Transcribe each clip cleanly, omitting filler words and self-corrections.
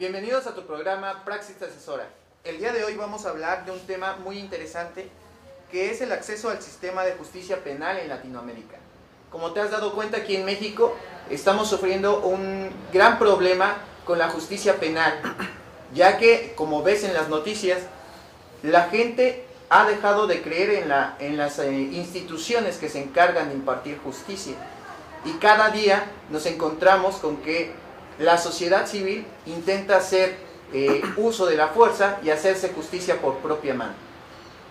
Bienvenidos a tu programa Praxis Asesora. El día de hoy vamos a hablar de un tema muy interesante que es el acceso al sistema de justicia penal en Latinoamérica. Como te has dado cuenta, aquí en México estamos sufriendo un gran problema con la justicia penal, ya que, como ves en las noticias, la gente ha dejado de creer en las instituciones que se encargan de impartir justicia. Y cada día nos encontramos con que la sociedad civil intenta hacer uso de la fuerza y hacerse justicia por propia mano.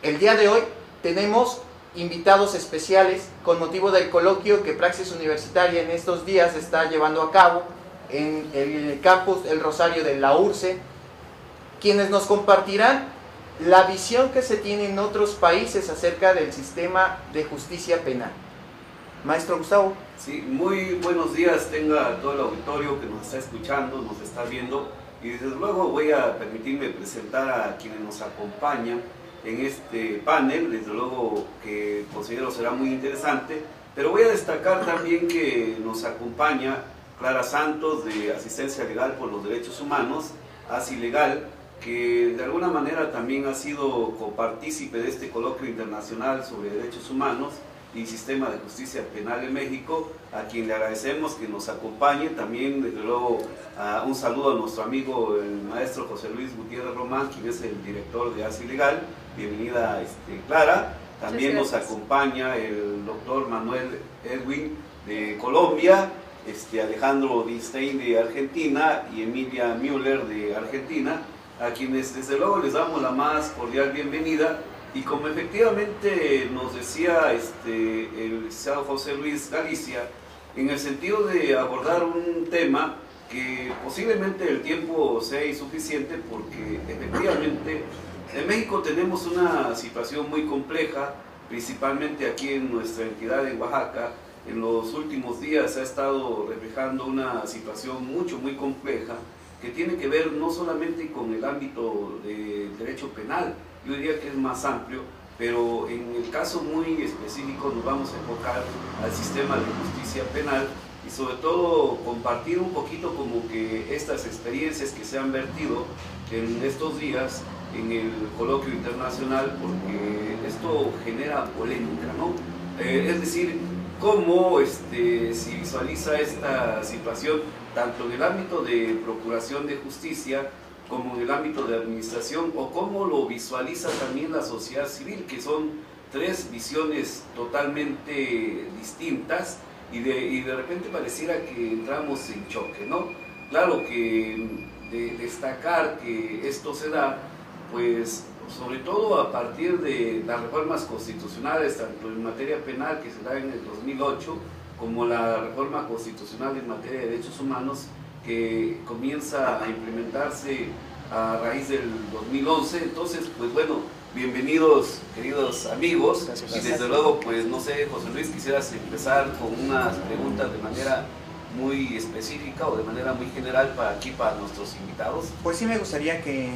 El día de hoy tenemos invitados especiales con motivo del coloquio que Praxis Universitaria en estos días está llevando a cabo en el campus El Rosario de la URCE, quienes nos compartirán la visión que se tiene en otros países acerca del sistema de justicia penal. Maestro Gustavo. Sí, muy buenos días tenga todo el auditorio que nos está escuchando, nos está viendo, y desde luego voy a permitirme presentar a quienes nos acompañan en este panel, desde luego que considero será muy interesante, pero voy a destacar también que nos acompaña Clara Santos de Asistencia Legal por los Derechos Humanos, ASILegal, que de alguna manera también ha sido copartícipe de este coloquio internacional sobre derechos humanos y sistema de justicia penal en México, a quien le agradecemos que nos acompañe. También, desde luego, un saludo a nuestro amigo el maestro José Luis Gutiérrez Román, quien es el director de ASILegal. Bienvenida, Clara. También nos acompaña el doctor Manuel Edwin de Colombia, Alejandro Distein de Argentina y Emilia Müller de Argentina, a quienes desde luego les damos la más cordial bienvenida. Y como efectivamente nos decía el licenciado José Luis Galicia, en el sentido de abordar un tema que posiblemente el tiempo sea insuficiente, porque efectivamente en México tenemos una situación muy compleja, principalmente aquí en nuestra entidad en Oaxaca. En los últimos días se ha estado reflejando una situación muy compleja, que tiene que ver no solamente con el ámbito del derecho penal, yo diría que es más amplio, pero en el caso muy específico nos vamos a enfocar al sistema de justicia penal y sobre todo compartir un poquito como que estas experiencias que se han vertido en estos días en el coloquio internacional, porque esto genera polémica, ¿no? Es decir, cómo se visualiza esta situación tanto en el ámbito de procuración de justicia como en el ámbito de administración, o cómo lo visualiza también la sociedad civil, que son tres visiones totalmente distintas, y de repente pareciera que entramos en choque, ¿no? Claro que de destacar que esto se da, pues sobre todo a partir de las reformas constitucionales, tanto en materia penal que se da en el 2008, como la reforma constitucional en materia de derechos humanos, que comienza a implementarse a raíz del 2011. Entonces, pues bueno, bienvenidos queridos amigos. Gracias. Y desde luego, pues no sé, José Luis, quisieras empezar con unas preguntas de manera muy específica o de manera muy general para nuestros invitados. Pues sí, me gustaría que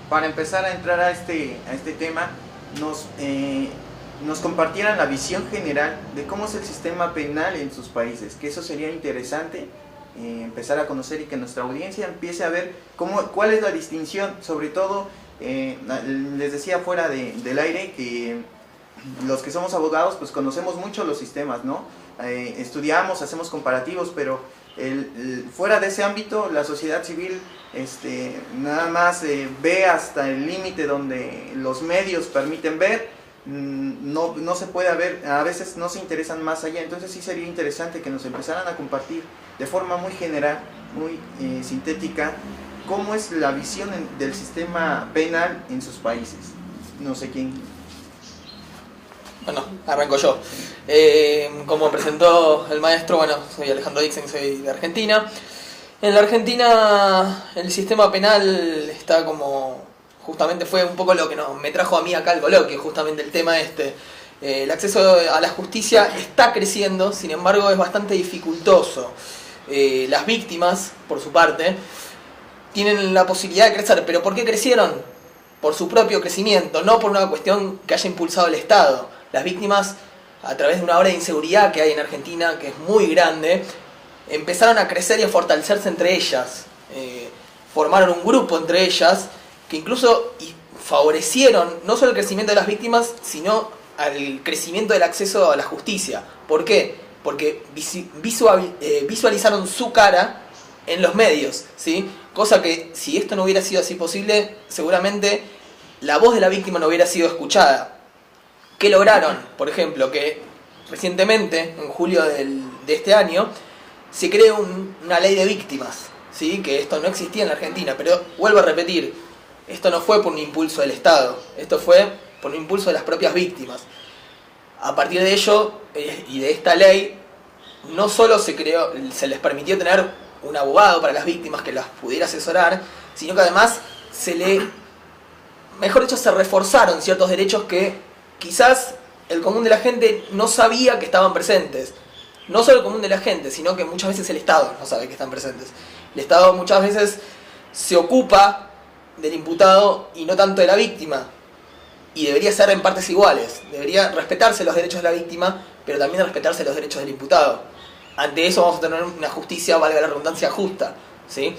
para empezar a entrar a este tema nos compartieran la visión general de cómo es el sistema penal en sus países, que eso sería interesante empezar a conocer y que nuestra audiencia empiece a ver cuál es la distinción. Sobre todo, les decía fuera del aire que los que somos abogados pues conocemos mucho los sistemas, ¿no? Estudiamos, hacemos comparativos, pero fuera de ese ámbito la sociedad civil nada más ve hasta el límite donde los medios permiten ver. No se puede ver, a veces no se interesan más allá. Entonces sí sería interesante que nos empezaran a compartir de forma muy general, muy sintética, cómo es la visión del sistema penal en sus países. No sé quién. Bueno, arranco yo. Como presentó el maestro, bueno, soy Alejandro Dixon, soy de Argentina. En la Argentina el sistema penal está como... Justamente fue un poco lo que me trajo a mí acá al coloquio, justamente el tema el acceso a la justicia está creciendo, sin embargo es bastante dificultoso. Las víctimas, por su parte, tienen la posibilidad de crecer, pero ¿por qué crecieron? Por su propio crecimiento, no por una cuestión que haya impulsado el Estado. Las víctimas, a través de una ola de inseguridad que hay en Argentina, que es muy grande, empezaron a crecer y a fortalecerse entre ellas. formaron un grupo entre ellas que incluso favorecieron no solo el crecimiento de las víctimas, sino al crecimiento del acceso a la justicia. ¿Por qué? Porque visualizaron su cara en los medios, ¿sí? Cosa que si esto no hubiera sido así posible, seguramente la voz de la víctima no hubiera sido escuchada. ¿Qué lograron? Por ejemplo, que recientemente, en julio de este año, se creó una ley de víctimas, ¿sí? Que esto no existía en la Argentina, pero vuelvo a repetir, esto no fue por un impulso del Estado, esto fue por un impulso de las propias víctimas. A partir de ello y de esta ley, no solo se les permitió tener un abogado para las víctimas que las pudiera asesorar, sino que además mejor dicho, se reforzaron ciertos derechos que quizás el común de la gente no sabía que estaban presentes. No solo el común de la gente, sino que muchas veces el Estado no sabe que están presentes. El Estado muchas veces se ocupa del imputado y no tanto de la víctima. Y debería ser en partes iguales. Debería respetarse los derechos de la víctima, pero también respetarse los derechos del imputado. Ante eso vamos a tener una justicia, valga la redundancia, justa, ¿sí?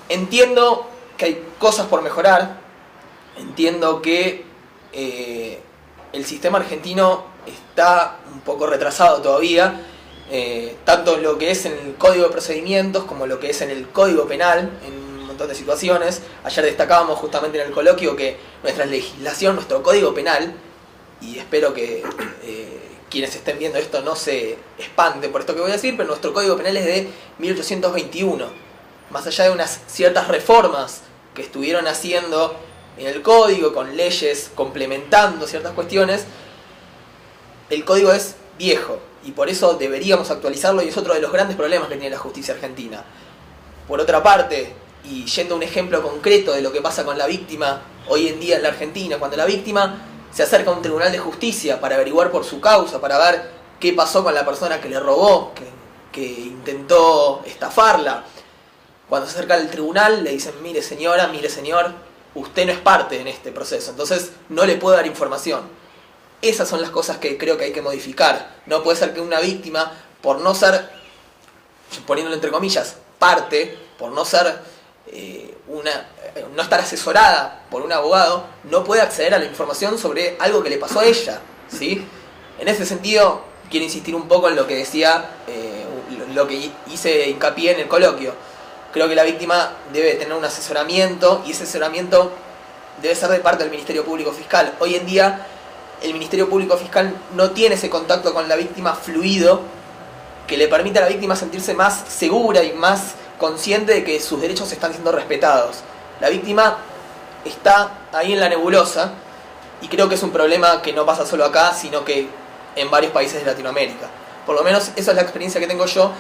Entiendo que hay cosas por mejorar. Entiendo que el sistema argentino está un poco retrasado todavía, tanto en lo que es en el Código de Procedimientos como lo que es en el Código Penal, en un montón de situaciones. Ayer destacábamos justamente en el coloquio que nuestra legislación, nuestro Código Penal, y espero que quienes estén viendo esto no se espanten por esto que voy a decir, pero nuestro Código Penal es de 1821. Más allá de unas ciertas reformas que estuvieron haciendo en el código, con leyes complementando ciertas cuestiones, el código es viejo y por eso deberíamos actualizarlo, y es otro de los grandes problemas que tiene la justicia argentina. Por otra parte, y yendo a un ejemplo concreto de lo que pasa con la víctima hoy en día en la Argentina, cuando la víctima se acerca a un tribunal de justicia para averiguar por su causa, para ver qué pasó con la persona que le robó, que intentó estafarla, cuando se acerca al tribunal le dicen: mire señora, mire señor, usted no es parte en este proceso, entonces no le puedo dar información. Esas son las cosas que creo que hay que modificar. No puede ser que una víctima, por no ser, poniéndolo entre comillas, parte, por no ser no estar asesorada por un abogado, no puede acceder a la información sobre algo que le pasó a ella, ¿sí? En ese sentido, quiero insistir un poco en lo que decía, lo que hice hincapié en el coloquio. Creo que la víctima debe tener un asesoramiento, y ese asesoramiento debe ser de parte del Ministerio Público Fiscal. Hoy en día el Ministerio Público Fiscal no tiene ese contacto con la víctima fluido que le permite a la víctima sentirse más segura y más consciente de que sus derechos están siendo respetados. La víctima está ahí en la nebulosa, y creo que es un problema que no pasa solo acá, sino que en varios países de Latinoamérica. Por lo menos esa es la experiencia que tengo yo.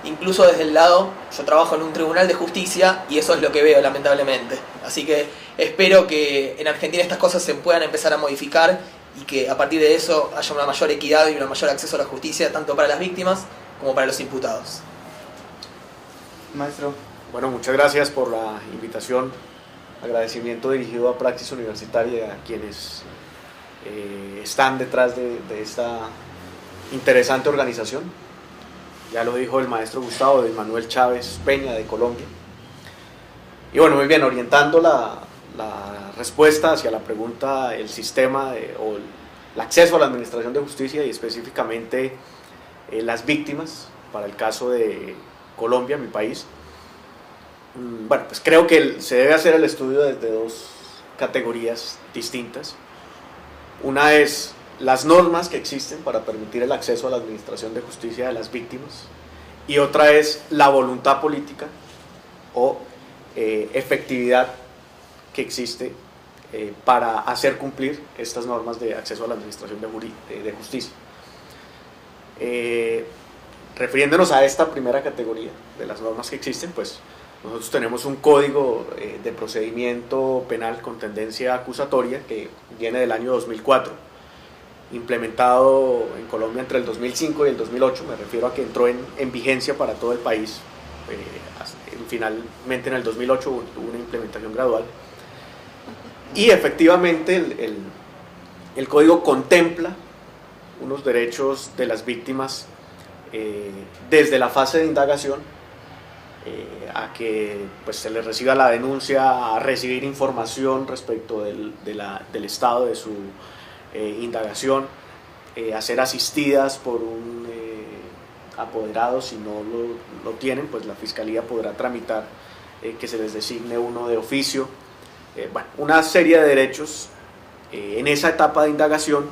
Incluso desde el lado, yo trabajo en un tribunal de justicia y eso es lo que veo, lamentablemente. Así que espero que en Argentina estas cosas se puedan empezar a modificar y que a partir de eso haya una mayor equidad y un mayor acceso a la justicia, tanto para las víctimas como para los imputados. Maestro. Bueno, muchas gracias por la invitación. Agradecimiento dirigido a Praxis Universitaria y a quienes están detrás de esta interesante organización. Ya lo dijo el maestro Gustavo, de Manuel Chávez Peña, de Colombia. Y bueno, muy bien, orientando la respuesta hacia la pregunta, el sistema o el acceso a la administración de justicia, y específicamente las víctimas, para el caso de Colombia, mi país. Bueno, pues creo que se debe hacer el estudio desde dos categorías distintas. Una es las normas que existen para permitir el acceso a la administración de justicia de las víctimas, y otra es la voluntad política o efectividad que existe para hacer cumplir estas normas de acceso a la administración de justicia. Refiriéndonos a esta primera categoría de las normas que existen, pues nosotros tenemos un código de procedimiento penal con tendencia acusatoria que viene del año 2004, implementado en Colombia entre el 2005 y el 2008, me refiero a que entró en vigencia para todo el país. Finalmente en el 2008 hubo una implementación gradual, y efectivamente el código contempla unos derechos de las víctimas desde la fase de indagación a que pues, se le reciba la denuncia, a recibir información respecto del estado de su indagación, a ser asistidas por un apoderado. Si no lo tienen, pues la Fiscalía podrá tramitar que se les designe uno de oficio. Bueno, una serie de derechos en esa etapa de indagación,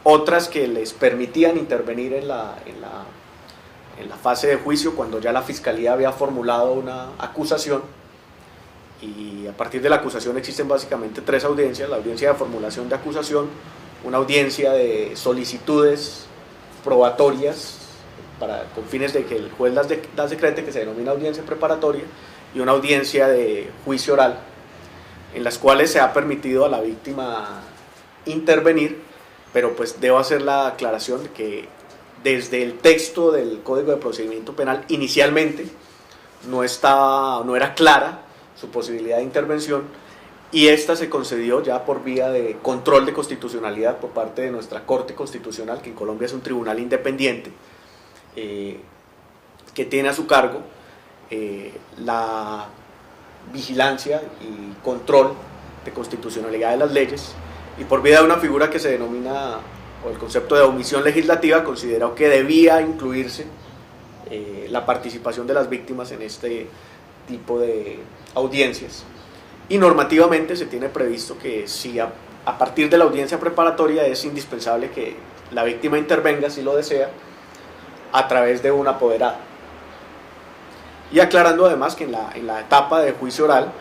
otras que les permitían intervenir en la fase de juicio cuando ya la Fiscalía había formulado una acusación, y a partir de la acusación existen básicamente 3 audiencias: la audiencia de formulación de acusación, una audiencia de solicitudes probatorias con fines de que el juez las decrete, que se denomina audiencia preparatoria, y una audiencia de juicio oral, en las cuales se ha permitido a la víctima intervenir, pero pues debo hacer la aclaración de que desde el texto del Código de Procedimiento Penal inicialmente no era clara su posibilidad de intervención, y esta se concedió ya por vía de control de constitucionalidad por parte de nuestra Corte Constitucional, que en Colombia es un tribunal independiente que tiene a su cargo la vigilancia y control de constitucionalidad de las leyes, y por vía de una figura que se denomina, o el concepto de omisión legislativa, consideró que debía incluirse la participación de las víctimas en este tipo de audiencias. Y normativamente se tiene previsto que si a partir de la audiencia preparatoria es indispensable que la víctima intervenga, si lo desea, a través de un apoderado. Y aclarando además que en la etapa de juicio oral,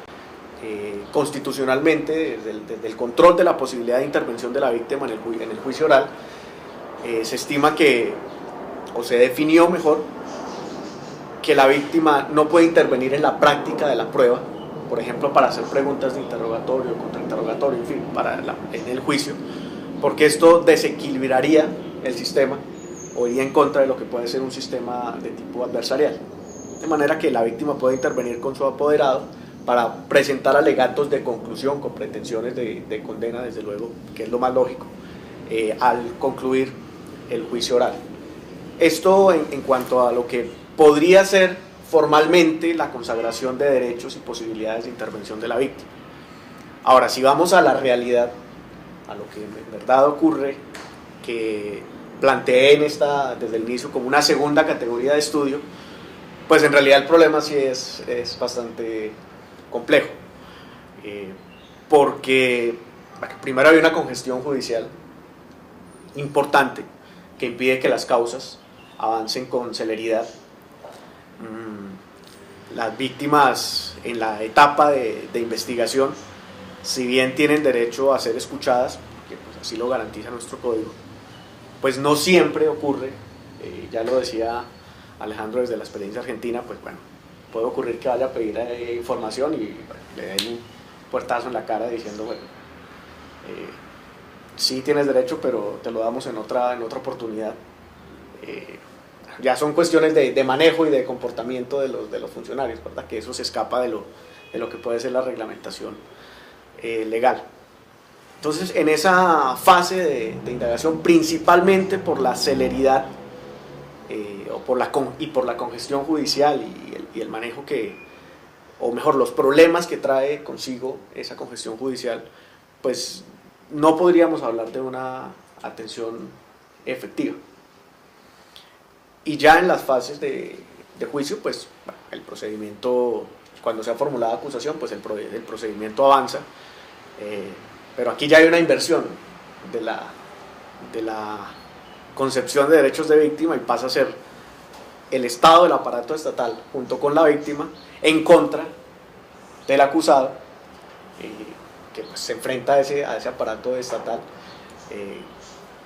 constitucionalmente, desde el control de la posibilidad de intervención de la víctima en el juicio oral, se estima que, o se definió mejor, que la víctima no puede intervenir en la práctica de la prueba, por ejemplo, para hacer preguntas de interrogatorio, contrainterrogatorio, en fin, en el juicio, porque esto desequilibraría el sistema o iría en contra de lo que puede ser un sistema de tipo adversarial. De manera que la víctima puede intervenir con su apoderado para presentar alegatos de conclusión con pretensiones de condena, desde luego, que es lo más lógico, al concluir el juicio oral. Esto en cuanto a lo que podría ser formalmente la consagración de derechos y posibilidades de intervención de la víctima. Ahora, si vamos a la realidad, a lo que en verdad ocurre, que planteé desde el inicio como una segunda categoría de estudio, pues en realidad el problema sí es bastante complejo, porque primero hay una congestión judicial importante que impide que las causas avancen con celeridad. Las víctimas en la etapa de investigación, si bien tienen derecho a ser escuchadas, porque pues así lo garantiza nuestro código, pues no siempre ocurre, ya lo decía Alejandro desde la experiencia argentina, pues bueno, puede ocurrir que vaya a pedir información y le den un puertazo en la cara diciendo, bueno, sí tienes derecho, pero te lo damos en otra oportunidad. Ya son cuestiones de manejo y de comportamiento de los funcionarios, ¿verdad? Que eso se escapa de lo que puede ser la reglamentación legal. Entonces, en esa fase de indagación, principalmente por la celeridad por la congestión judicial y el manejo o mejor, los problemas que trae consigo esa congestión judicial, pues no podríamos hablar de una atención efectiva. Y ya en las fases de juicio, pues el procedimiento, cuando se ha formulado acusación, pues el procedimiento avanza, pero aquí ya hay una inversión de la concepción de derechos de víctima, y pasa a ser el Estado, el aparato estatal, junto con la víctima, en contra del acusado, que pues se enfrenta a ese aparato estatal.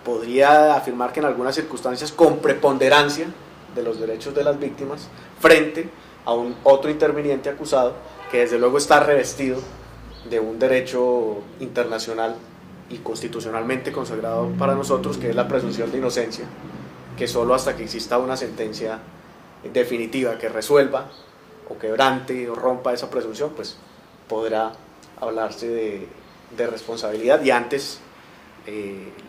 Podría afirmar que en algunas circunstancias con preponderancia de los derechos de las víctimas frente a un otro interviniente acusado, que desde luego está revestido de un derecho internacional y constitucionalmente consagrado para nosotros, que es la presunción de inocencia, que solo hasta que exista una sentencia definitiva que resuelva o quebrante o rompa esa presunción, pues podrá hablarse de responsabilidad, y antes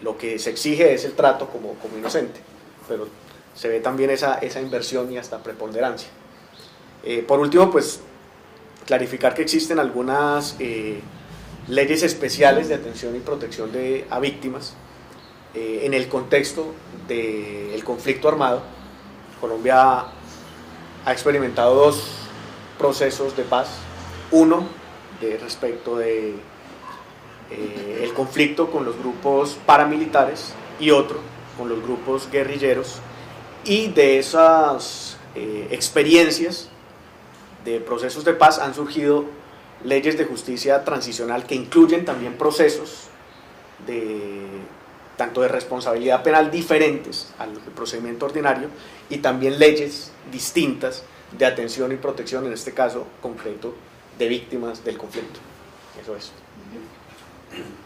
lo que se exige es el trato como inocente, pero se ve también esa inversión y hasta preponderancia. Por último, pues clarificar que existen algunas leyes especiales de atención y protección a víctimas en el contexto del conflicto armado. Colombia ha experimentado 2 procesos de paz, uno respecto de el conflicto con los grupos paramilitares y otro con los grupos guerrilleros, y de esas experiencias de procesos de paz han surgido leyes de justicia transicional que incluyen también procesos tanto de responsabilidad penal diferentes al procedimiento ordinario, y también leyes distintas de atención y protección, en este caso concreto, de víctimas del conflicto. Eso es.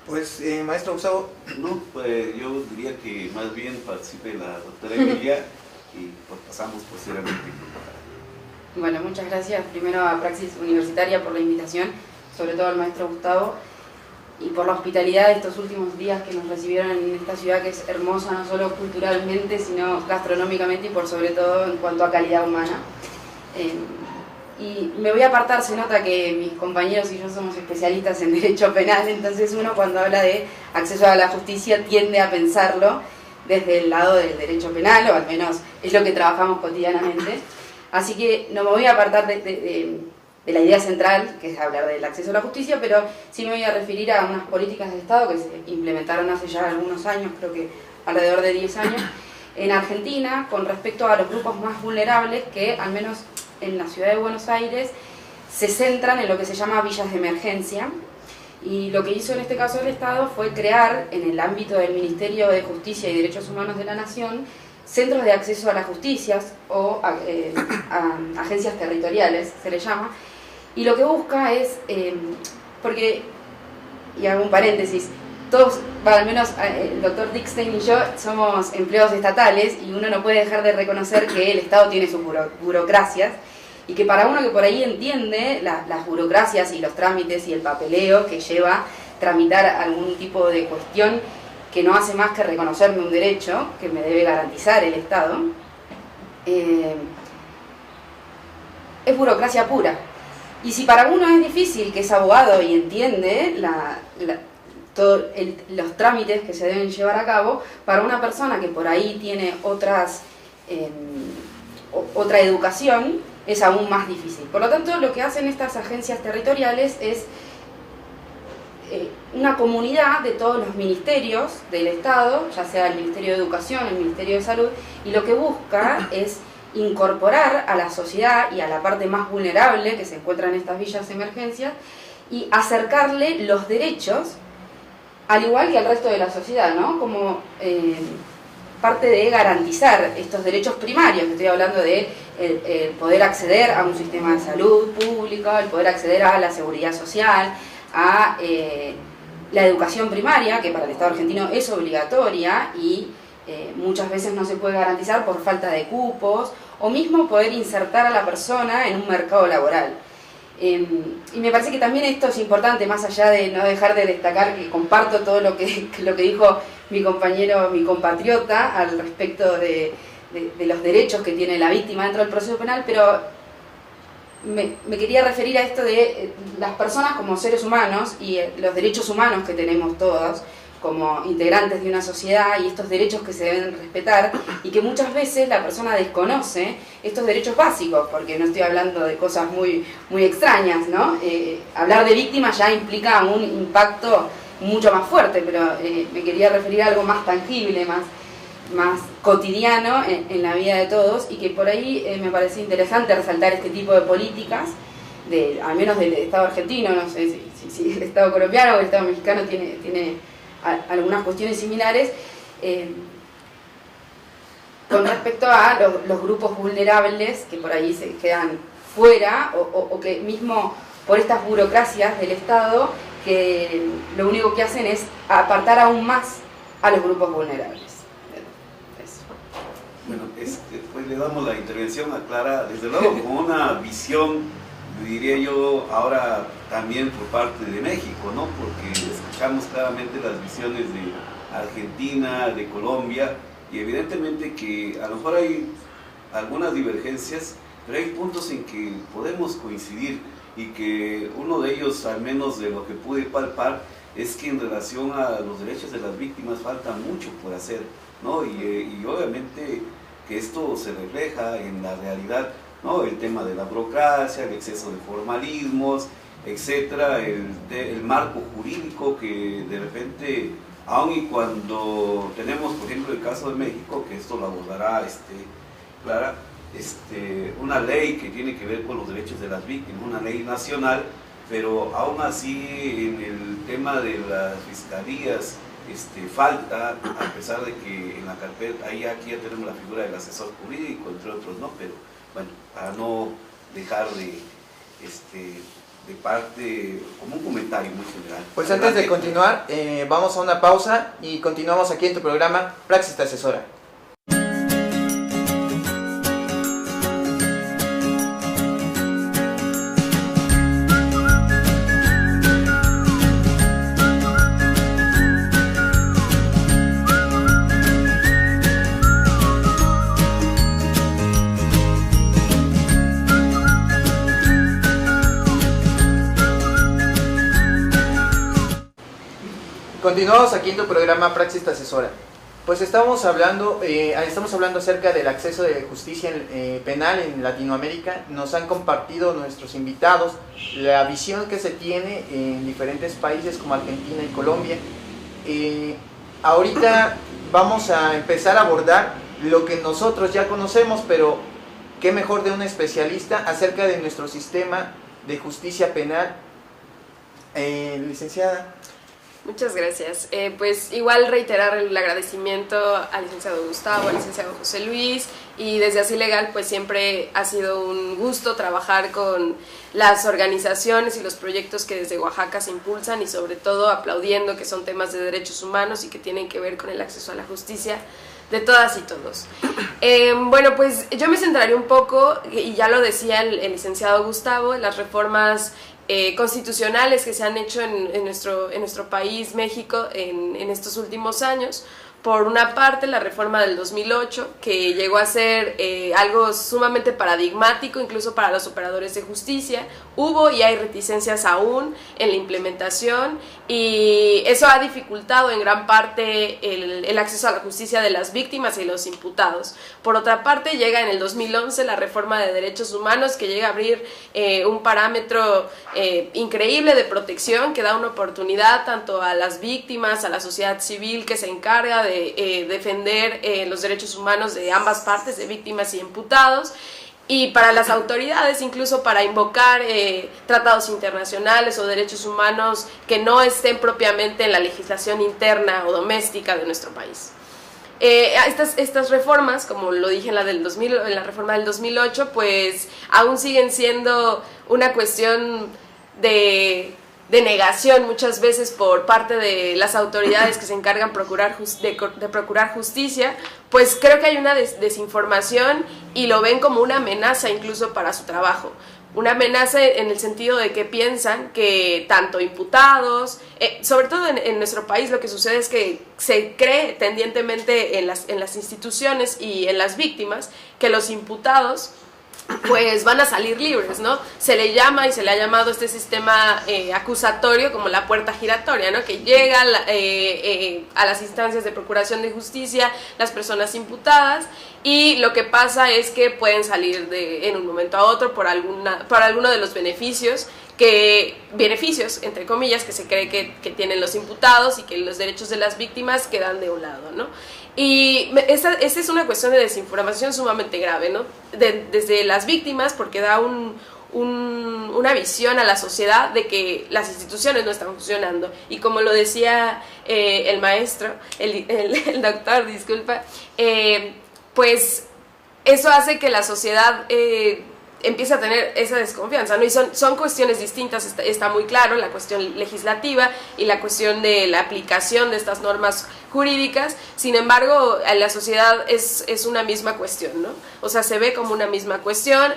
Pues, maestro Gustavo. No, pues yo diría que más bien participe la doctora Emilia y pues pasamos posteriormente. Bueno, muchas gracias primero a Praxis Universitaria por la invitación, sobre todo al maestro Gustavo, y por la hospitalidad de estos últimos días que nos recibieron en esta ciudad que es hermosa, no solo culturalmente, sino gastronómicamente y por sobre todo en cuanto a calidad humana. Y me voy a apartar, se nota que mis compañeros y yo somos especialistas en derecho penal, entonces uno cuando habla de acceso a la justicia tiende a pensarlo desde el lado del derecho penal, o al menos es lo que trabajamos cotidianamente. Así que no me voy a apartar de la idea central, que es hablar del acceso a la justicia, pero sí me voy a referir a unas políticas de Estado que se implementaron hace ya algunos años, creo que alrededor de 10 años, en Argentina, con respecto a los grupos más vulnerables que, al menos en la ciudad de Buenos Aires, se centran en lo que se llama villas de emergencia. Y lo que hizo en este caso el Estado fue crear, en el ámbito del Ministerio de Justicia y Derechos Humanos de la Nación, centros de acceso a la justicia, o agencias territoriales, se le llama, y lo que busca es, porque, y hago un paréntesis, todos, al menos el doctor Dickstein y yo, somos empleados estatales, y uno no puede dejar de reconocer que el Estado tiene sus burocracias, y que para uno que por ahí entiende las burocracias y los trámites y el papeleo que lleva tramitar algún tipo de cuestión que no hace más que reconocerme un derecho que me debe garantizar el Estado, es burocracia pura. Y si para uno es difícil, que es abogado y entiende todos los trámites que se deben llevar a cabo, para una persona que por ahí tiene otra educación, es aún más difícil. Por lo tanto, lo que hacen estas agencias territoriales es una comunidad de todos los ministerios del Estado, ya sea el Ministerio de Educación, el Ministerio de Salud, y lo que busca es incorporar a la sociedad y a la parte más vulnerable que se encuentra en estas villas de emergencia y acercarle los derechos, al igual que al resto de la sociedad, ¿no? Como parte de garantizar estos derechos primarios, que estoy hablando de el poder acceder a un sistema de salud público, el poder acceder a la seguridad social, a la educación primaria, que para el Estado argentino es obligatoria y muchas veces no se puede garantizar por falta de cupos, o mismo poder insertar a la persona en un mercado laboral. Y me parece que también esto es importante, más allá de no dejar de destacar que comparto todo lo que dijo mi compañero, mi compatriota, al respecto de los derechos que tiene la víctima dentro del proceso penal, pero me quería referir a esto de las personas como seres humanos y los derechos humanos que tenemos todos como integrantes de una sociedad, y estos derechos que se deben respetar, y que muchas veces la persona desconoce estos derechos básicos, porque no estoy hablando de cosas muy extrañas, ¿no? Hablar de víctimas ya implica un impacto mucho más fuerte, pero me quería referir a algo más tangible, más cotidiano en la vida de todos, y que por ahí me parece interesante resaltar este tipo de políticas, al menos del Estado argentino. No sé si el Estado colombiano o el Estado mexicano tiene algunas cuestiones similares, con respecto a los grupos vulnerables que por ahí se quedan fuera, o que mismo por estas burocracias del Estado, que lo único que hacen es apartar aún más a los grupos vulnerables. Eso. Bueno, pues le damos la intervención a Clara, desde luego con una visión, diría yo, ahora también por parte de México, ¿no? Porque escuchamos claramente las visiones de Argentina, de Colombia, y evidentemente que a lo mejor hay algunas divergencias, pero hay puntos en que podemos coincidir y que uno de ellos, al menos de lo que pude palpar, es que en relación a los derechos de las víctimas falta mucho por hacer, ¿no? Y obviamente que esto se refleja en la realidad, ¿no? El tema de la burocracia, el exceso de formalismos, etcétera, el marco jurídico que de repente, aun y cuando tenemos, por ejemplo, el caso de México, que esto lo abordará Clara, una ley que tiene que ver con los derechos de las víctimas, una ley nacional, pero aún así en el tema de las fiscalías falta, a pesar de que en la carpeta, aquí ya tenemos la figura del asesor jurídico, entre otros, ¿no? Pero bueno, para no dejar de parte, como un comentario muy general. Pues antes de continuar, vamos a una pausa y continuamos aquí en tu programa Praxis te asesora. Continuamos aquí en tu programa Praxis te asesora. Pues estamos hablando acerca del acceso de justicia penal en Latinoamérica. Nos han compartido nuestros invitados la visión que se tiene en diferentes países como Argentina y Colombia. Ahorita vamos a empezar a abordar lo que nosotros ya conocemos, pero qué mejor de un especialista acerca de nuestro sistema de justicia penal. Licenciada. Muchas gracias. Pues igual reiterar el agradecimiento al licenciado Gustavo, al licenciado José Luis, y desde Así Legal pues siempre ha sido un gusto trabajar con las organizaciones y los proyectos que desde Oaxaca se impulsan, y sobre todo aplaudiendo que son temas de derechos humanos y que tienen que ver con el acceso a la justicia de todas y todos. Bueno, pues yo me centraré un poco, y ya lo decía el licenciado Gustavo, en las reformas constitucionales que se han hecho en nuestro país, México, en estos últimos años. Por una parte, la reforma del 2008, que llegó a ser algo sumamente paradigmático, incluso para los operadores de justicia. Hubo y hay reticencias aún en la implementación, y eso ha dificultado en gran parte el acceso a la justicia de las víctimas y los imputados. Por otra parte, llega en el 2011 la reforma de derechos humanos, que llega a abrir un parámetro increíble de protección, que da una oportunidad tanto a las víctimas, a la sociedad civil que se encarga de defender los derechos humanos de ambas partes, de víctimas y imputados, y para las autoridades incluso para invocar tratados internacionales o derechos humanos que no estén propiamente en la legislación interna o doméstica de nuestro país. Estas reformas, como lo dije en la reforma del 2008, pues aún siguen siendo una cuestión de negación muchas veces por parte de las autoridades que se encargan de procurar justicia. Pues creo que hay una desinformación, y lo ven como una amenaza incluso para su trabajo. Una amenaza en el sentido de que piensan que tanto imputados, sobre todo en nuestro país, lo que sucede es que se cree tendientemente en las instituciones y en las víctimas que los imputados pues van a salir libres, ¿no? Se le llama, y se le ha llamado este sistema acusatorio como la puerta giratoria, ¿no? Que llega a las instancias de procuración de justicia las personas imputadas, y lo que pasa es que pueden salir en un momento a otro por alguno de los beneficios, entre comillas, que se cree que tienen los imputados, y que los derechos de las víctimas quedan de un lado, ¿no? Y esta es una cuestión de desinformación sumamente grave, ¿no? Desde las víctimas, porque da una visión a la sociedad de que las instituciones no están funcionando. Y como lo decía el maestro, el doctor, disculpa, pues eso hace que la sociedad empieza a tener esa desconfianza, ¿no? Y son cuestiones distintas, está muy claro, la cuestión legislativa y la cuestión de la aplicación de estas normas jurídicas. Sin embargo, en la sociedad es una misma cuestión, ¿no? O sea, se ve como una misma cuestión,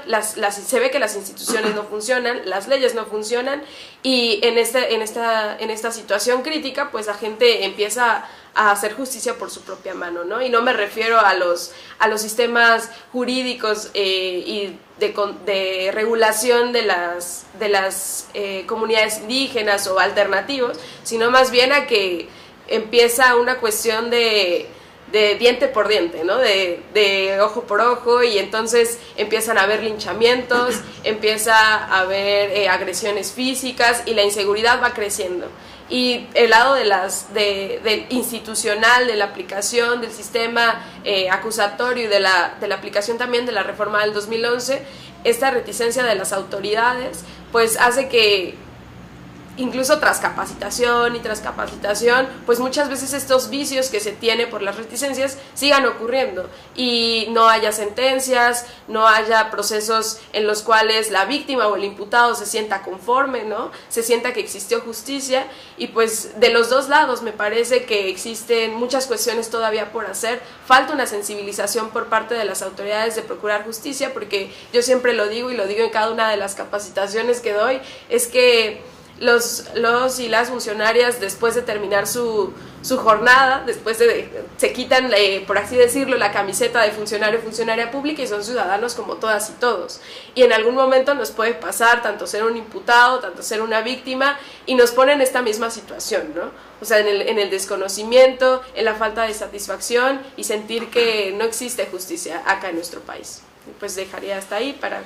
se ve que las instituciones no funcionan, las leyes no funcionan, y en esta situación crítica, pues la gente empieza a hacer justicia por su propia mano, ¿no? Y no me refiero a los sistemas jurídicos y de regulación de las comunidades indígenas o alternativos, sino más bien a que empieza una cuestión de diente por diente, ¿no? De ojo por ojo, y entonces empiezan a haber linchamientos, empieza a haber agresiones físicas y la inseguridad va creciendo. Y el lado del institucional, de la aplicación del sistema acusatorio y de la aplicación también de la reforma del 2011, esta reticencia de las autoridades pues hace que incluso tras capacitación, pues muchas veces estos vicios que se tiene por las reticencias sigan ocurriendo y no haya sentencias, no haya procesos en los cuales la víctima o el imputado se sienta conforme, ¿no? Se sienta que existió justicia, y pues de los dos lados me parece que existen muchas cuestiones todavía por hacer. Falta una sensibilización por parte de las autoridades de procurar justicia, porque yo siempre lo digo y lo digo en cada una de las capacitaciones que doy, es que los y las funcionarias, después de terminar su jornada, se quitan, por así decirlo, la camiseta de funcionario o funcionaria pública y son ciudadanos como todas y todos. Y en algún momento nos puede pasar tanto ser un imputado, tanto ser una víctima, y nos pone en esta misma situación, ¿no? O sea, en el desconocimiento, en la falta de satisfacción y sentir que no existe justicia acá en nuestro país. Y pues dejaría hasta ahí para...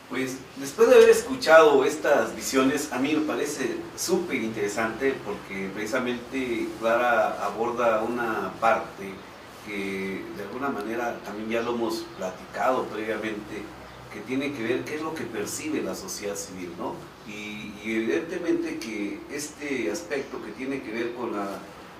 Pues después de haber escuchado estas visiones, a mí me parece súper interesante porque precisamente Clara aborda una parte que de alguna manera también ya lo hemos platicado previamente, que tiene que ver qué es lo que percibe la sociedad civil, ¿no? Y evidentemente que este aspecto que tiene que ver con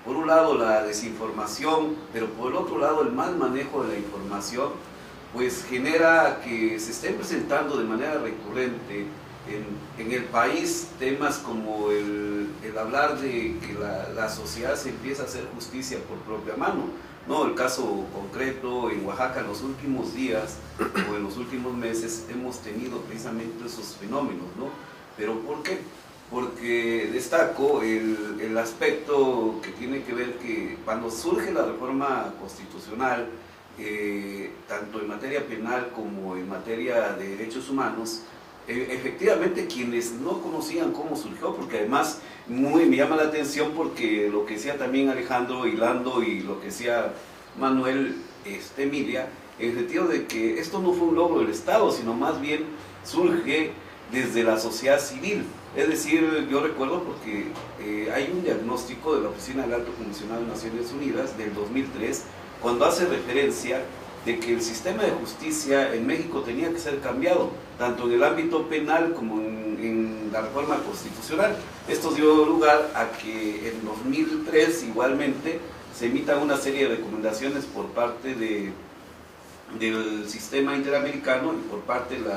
por un lado la desinformación, pero por el otro lado el mal manejo de la información, pues genera que se estén presentando de manera recurrente en el país temas como el hablar de que la sociedad se empieza a hacer justicia por propia mano, ¿no? El caso concreto en Oaxaca en los últimos días o en los últimos meses hemos tenido precisamente esos fenómenos, ¿no? ¿Pero por qué? Porque destaco el aspecto que tiene que ver que cuando surge la reforma constitucional, tanto en materia penal como en materia de derechos humanos, efectivamente quienes no conocían cómo surgió, porque además me llama la atención porque lo que decía también Alejandro hilando y lo que decía Manuel Emilia, en el sentido de que esto no fue un logro del Estado, sino más bien surge desde la sociedad civil. Es decir, yo recuerdo porque hay un diagnóstico de la Oficina del Alto Comisionado de Naciones Unidas del 2003, cuando hace referencia de que el sistema de justicia en México tenía que ser cambiado, tanto en el ámbito penal como en la reforma constitucional. Esto dio lugar a que en 2003 igualmente se emitan una serie de recomendaciones por parte del sistema interamericano y por parte de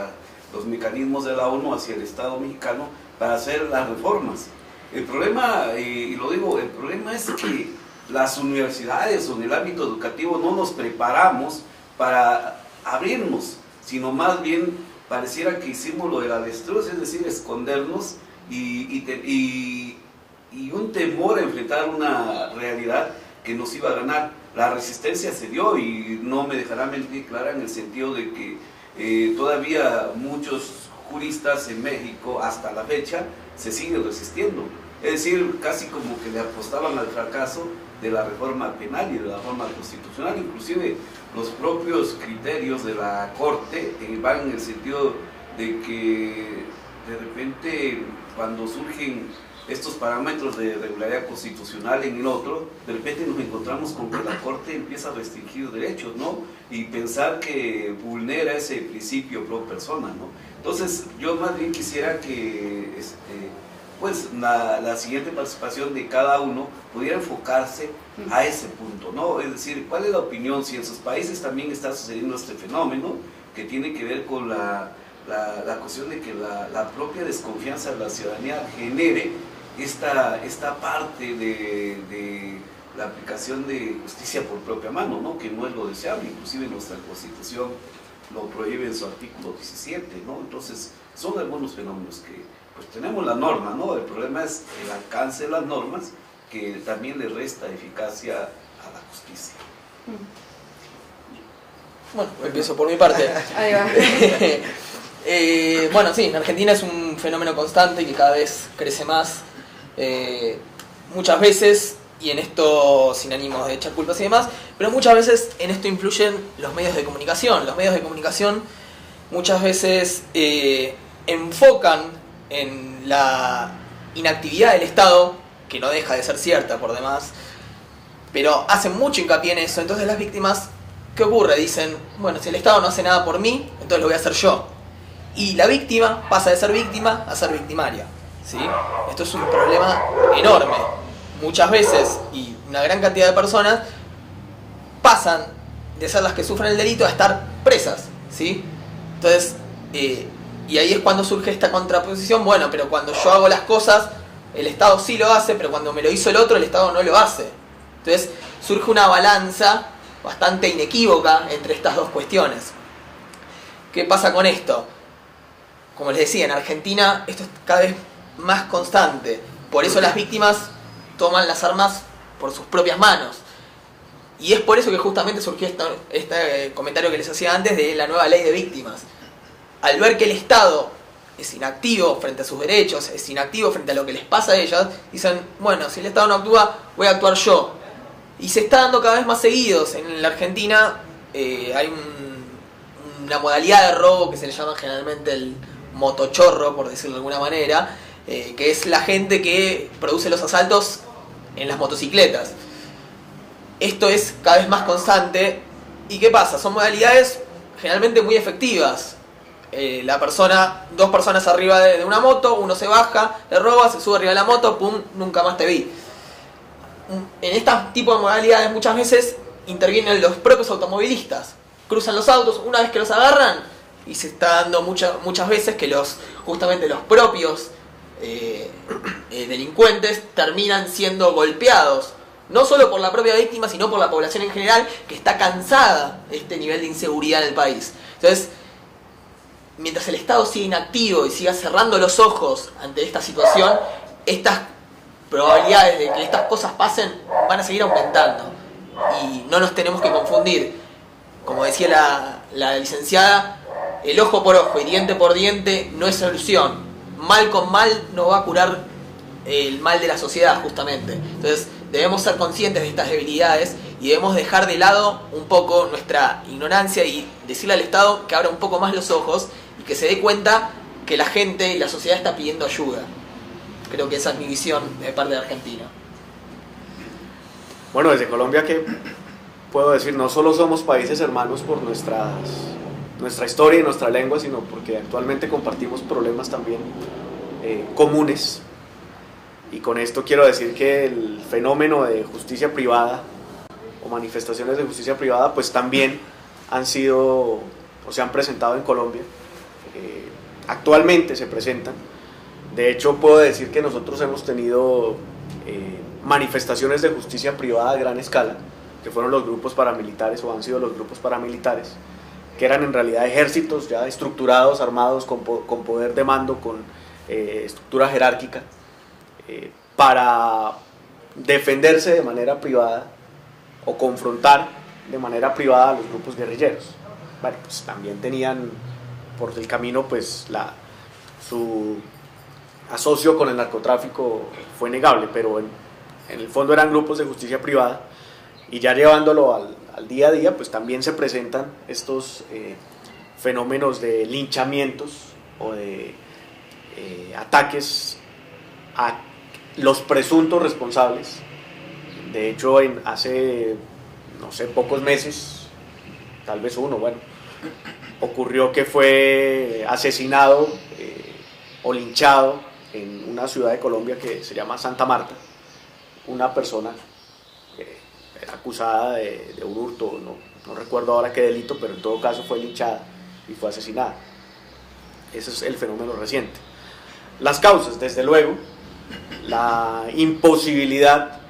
los mecanismos de la ONU hacia el Estado mexicano para hacer las reformas. El problema, y lo digo, el problema es que las universidades o en el ámbito educativo no nos preparamos para abrirnos, sino más bien pareciera que hicimos lo del avestruz, es decir, escondernos y un temor a enfrentar una realidad que nos iba a ganar. La resistencia se dio y no me dejará mentir Clara en el sentido de que todavía muchos juristas en México hasta la fecha se siguen resistiendo. Es decir, casi como que le apostaban al fracaso de la reforma penal y de la reforma constitucional. Inclusive los propios criterios de la Corte van en el sentido de que de repente cuando surgen estos parámetros de regularidad constitucional en el otro, de repente nos encontramos con que la Corte empieza a restringir derechos, ¿no? Y pensar que vulnera ese principio pro persona, ¿no? Entonces yo más bien quisiera que pues la siguiente participación de cada uno pudiera enfocarse a ese punto, ¿no? Es decir, ¿cuál es la opinión? Si en sus países también está sucediendo este fenómeno que tiene que ver con la cuestión de que la propia desconfianza de la ciudadanía genere esta parte de la aplicación de justicia por propia mano, ¿no? Que no es lo deseable, inclusive nuestra Constitución lo prohíbe en su artículo 17, ¿no? Entonces, son algunos fenómenos que pues tenemos la norma, ¿no? El problema es el alcance de las normas que también le resta eficacia a la justicia. Bueno, empiezo por mi parte. Ahí va. Bueno, sí, en Argentina es un fenómeno constante y que cada vez crece más. Muchas veces, y en esto sin ánimos de echar culpas y demás, pero muchas veces en esto influyen los medios de comunicación. Los medios de comunicación muchas veces enfocan en la inactividad del Estado, que no deja de ser cierta por demás, pero hacen mucho hincapié en eso. Entonces las víctimas, ¿qué ocurre? Dicen, bueno, si el Estado no hace nada por mí, entonces lo voy a hacer yo. Y la víctima pasa de ser víctima a ser victimaria, ¿sí? Esto es un problema enorme. Muchas veces, y una gran cantidad de personas, pasan de ser las que sufren el delito a estar presas, ¿sí? Entonces, y ahí es cuando surge esta contraposición. Bueno, pero cuando yo hago las cosas, el Estado sí lo hace, pero cuando me lo hizo el otro, el Estado no lo hace. Entonces surge una balanza bastante inequívoca entre estas dos cuestiones. ¿Qué pasa con esto? Como les decía, en Argentina esto es cada vez más constante. Por eso las víctimas toman las armas por sus propias manos. Y es por eso que justamente surgió este comentario que les hacía antes de la nueva ley de víctimas. Al ver que el Estado es inactivo frente a sus derechos, es inactivo frente a lo que les pasa a ellas, dicen, bueno, si el Estado no actúa, voy a actuar yo. Y se está dando cada vez más seguidos. En la Argentina hay una modalidad de robo que se le llama generalmente el motochorro, por decirlo de alguna manera, que es la gente que produce los asaltos en las motocicletas. Esto es cada vez más constante. ¿Y qué pasa? Son modalidades generalmente muy efectivas. Dos personas arriba de una moto, uno se baja, le roba, se sube arriba de la moto, pum, nunca más te vi. En este tipo de modalidades muchas veces intervienen los propios automovilistas. Cruzan los autos, una vez que los agarran, y se está dando muchas veces que justamente los propios delincuentes terminan siendo golpeados. No solo por la propia víctima, sino por la población en general, que está cansada de este nivel de inseguridad en el país. Entonces, mientras el Estado siga inactivo y siga cerrando los ojos ante esta situación, estas probabilidades de que estas cosas pasen van a seguir aumentando. Y no nos tenemos que confundir. Como decía la licenciada, el ojo por ojo y diente por diente no es solución. Mal con mal no va a curar el mal de la sociedad, justamente. Entonces debemos ser conscientes de estas debilidades y debemos dejar de lado un poco nuestra ignorancia y decirle al Estado que abra un poco más los ojos y que se dé cuenta que la gente y la sociedad está pidiendo ayuda. Creo que esa es mi visión de parte de Argentina. Bueno, desde Colombia, ¿qué puedo decir? No solo somos países hermanos por nuestra historia y nuestra lengua, sino porque actualmente compartimos problemas también comunes. Y con esto quiero decir que el fenómeno de justicia privada o manifestaciones de justicia privada pues también han sido o se han presentado en Colombia. Actualmente se presentan. De hecho, puedo decir que nosotros hemos tenido manifestaciones de justicia privada a gran escala, que fueron los grupos paramilitares o han sido los grupos paramilitares, que eran en realidad ejércitos ya estructurados, armados, con poder de mando, con estructura jerárquica, para defenderse de manera privada o confrontar de manera privada a los grupos guerrilleros. Bueno, pues también tenían por el camino pues su asocio con el narcotráfico fue negable, pero en el fondo eran grupos de justicia privada. Y ya llevándolo al día a día, pues también se presentan estos fenómenos de linchamientos o de ataques a los presuntos responsables. De hecho, hace, no sé, pocos meses, tal vez uno, bueno, ocurrió que fue asesinado o linchado en una ciudad de Colombia que se llama Santa Marta, una persona acusada de un hurto, no recuerdo ahora qué delito, pero en todo caso fue linchada y fue asesinada. Ese es el fenómeno reciente. Las causas, desde luego, la imposibilidad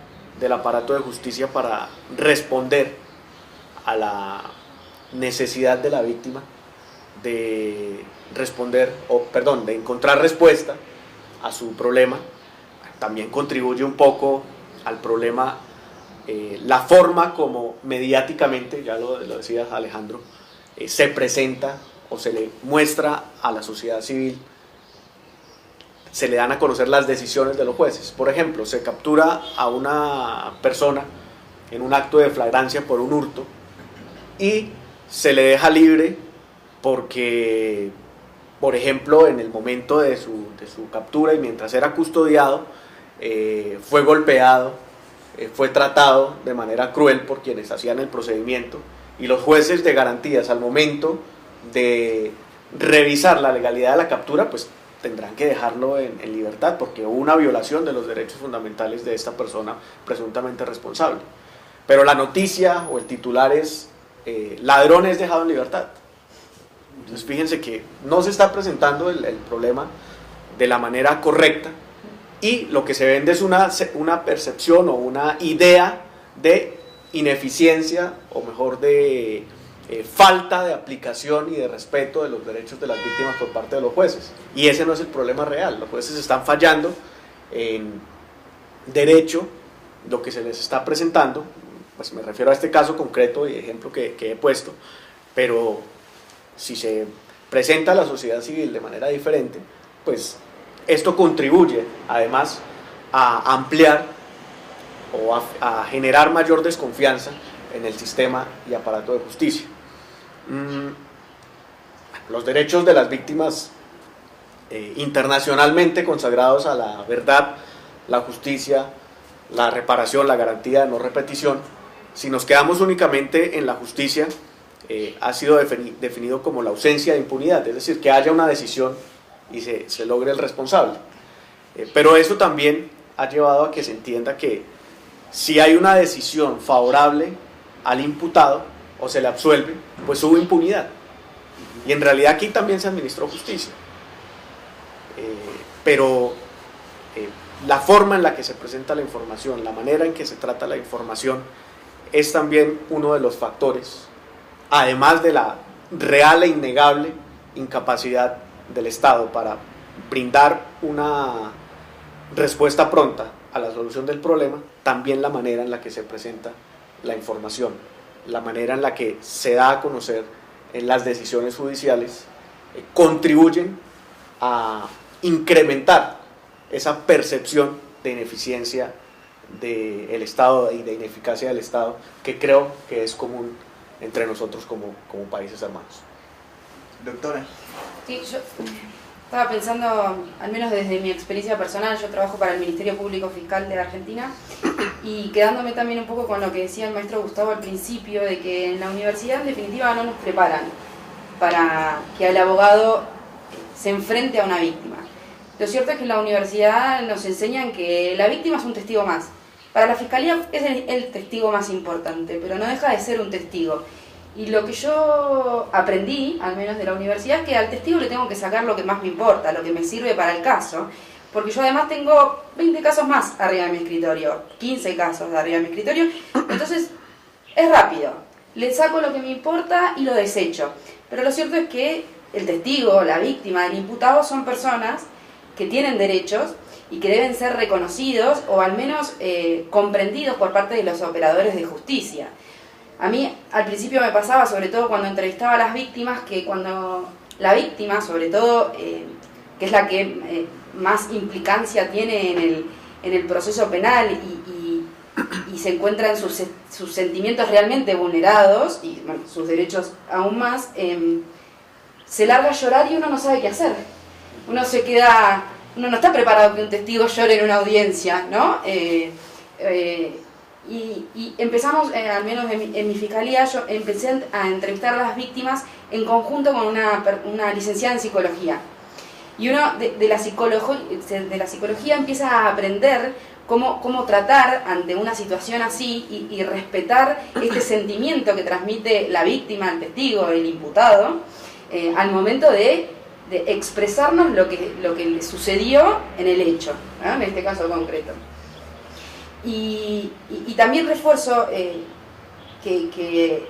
del aparato de justicia para responder a la necesidad de la víctima de encontrar respuesta a su problema, también contribuye un poco al problema la forma como mediáticamente, ya lo decía Alejandro, se presenta o se le muestra a la sociedad civil, se le dan a conocer las decisiones de los jueces. Por ejemplo, se captura a una persona en un acto de flagrancia por un hurto y se le deja libre porque, por ejemplo, en el momento de su captura y mientras era custodiado, fue golpeado, fue tratado de manera cruel por quienes hacían el procedimiento, y los jueces de garantías, al momento de revisar la legalidad de la captura, pues tendrán que dejarlo en libertad porque hubo una violación de los derechos fundamentales de esta persona presuntamente responsable. Pero la noticia o el titular es ladrón es dejado en libertad. Entonces fíjense que no se está presentando el problema de la manera correcta, y lo que se vende es una percepción o una idea de ineficiencia, o mejor de falta de aplicación y de respeto de los derechos de las víctimas por parte de los jueces. Y ese no es el problema real. Los jueces están fallando en derecho, lo que se les está presentando, pues me refiero a este caso concreto y ejemplo que he puesto, pero si se presenta a la sociedad civil de manera diferente, pues esto contribuye además a ampliar o a generar mayor desconfianza en el sistema y aparato de justicia. Los derechos de las víctimas internacionalmente consagrados a la verdad, la justicia, la reparación, la garantía de no repetición, si nos quedamos únicamente en la justicia, ha sido definido como la ausencia de impunidad, es decir, que haya una decisión y se logre el responsable. Pero eso también ha llevado a que se entienda que si hay una decisión favorable al imputado o se le absuelve, pues hubo impunidad. Y en realidad aquí también se administró justicia. Pero la forma en la que se presenta la información, la manera en que se trata la información, es también uno de los factores, además de la real e innegable incapacidad del Estado para brindar una respuesta pronta a la solución del problema, también la manera en la que se presenta la información, la manera en la que se da a conocer en las decisiones judiciales, contribuyen a incrementar esa percepción de ineficiencia del Estado y de ineficacia del Estado, que creo que es común entre nosotros como países hermanos. Doctora. Sí, yo estaba pensando, al menos desde mi experiencia personal, yo trabajo para el Ministerio Público Fiscal de Argentina, y quedándome también un poco con lo que decía el maestro Gustavo al principio, de que en la universidad en definitiva no nos preparan para que el abogado se enfrente a una víctima. Lo cierto es que en la universidad nos enseñan que la víctima es un testigo más. Para la fiscalía es el testigo más importante, pero no deja de ser un testigo. Y lo que yo aprendí, al menos de la universidad, es que al testigo le tengo que sacar lo que más me importa, lo que me sirve para el caso, porque yo además tengo 20 casos más arriba de mi escritorio, 15 casos de arriba de mi escritorio, entonces es rápido, le saco lo que me importa y lo desecho. Pero lo cierto es que el testigo, la víctima, el imputado son personas que tienen derechos y que deben ser reconocidos o al menos comprendidos por parte de los operadores de justicia. A mí al principio me pasaba, sobre todo cuando entrevistaba a las víctimas, que cuando la víctima, sobre todo, que es la que más implicancia tiene en el proceso penal y se encuentra en sus sentimientos realmente vulnerados y bueno, sus derechos aún más, se larga a llorar y uno no sabe qué hacer. Uno no está preparado que un testigo llore en una audiencia, ¿no? Y empezamos, al menos en mi fiscalía, yo empecé a entrevistar a las víctimas en conjunto con una licenciada en psicología. Y uno de la psicología empieza a aprender cómo tratar ante una situación así y respetar este sentimiento que transmite la víctima, el testigo, el imputado, al momento de expresarnos lo que le sucedió en el hecho, ¿no? En este caso concreto. Y también refuerzo que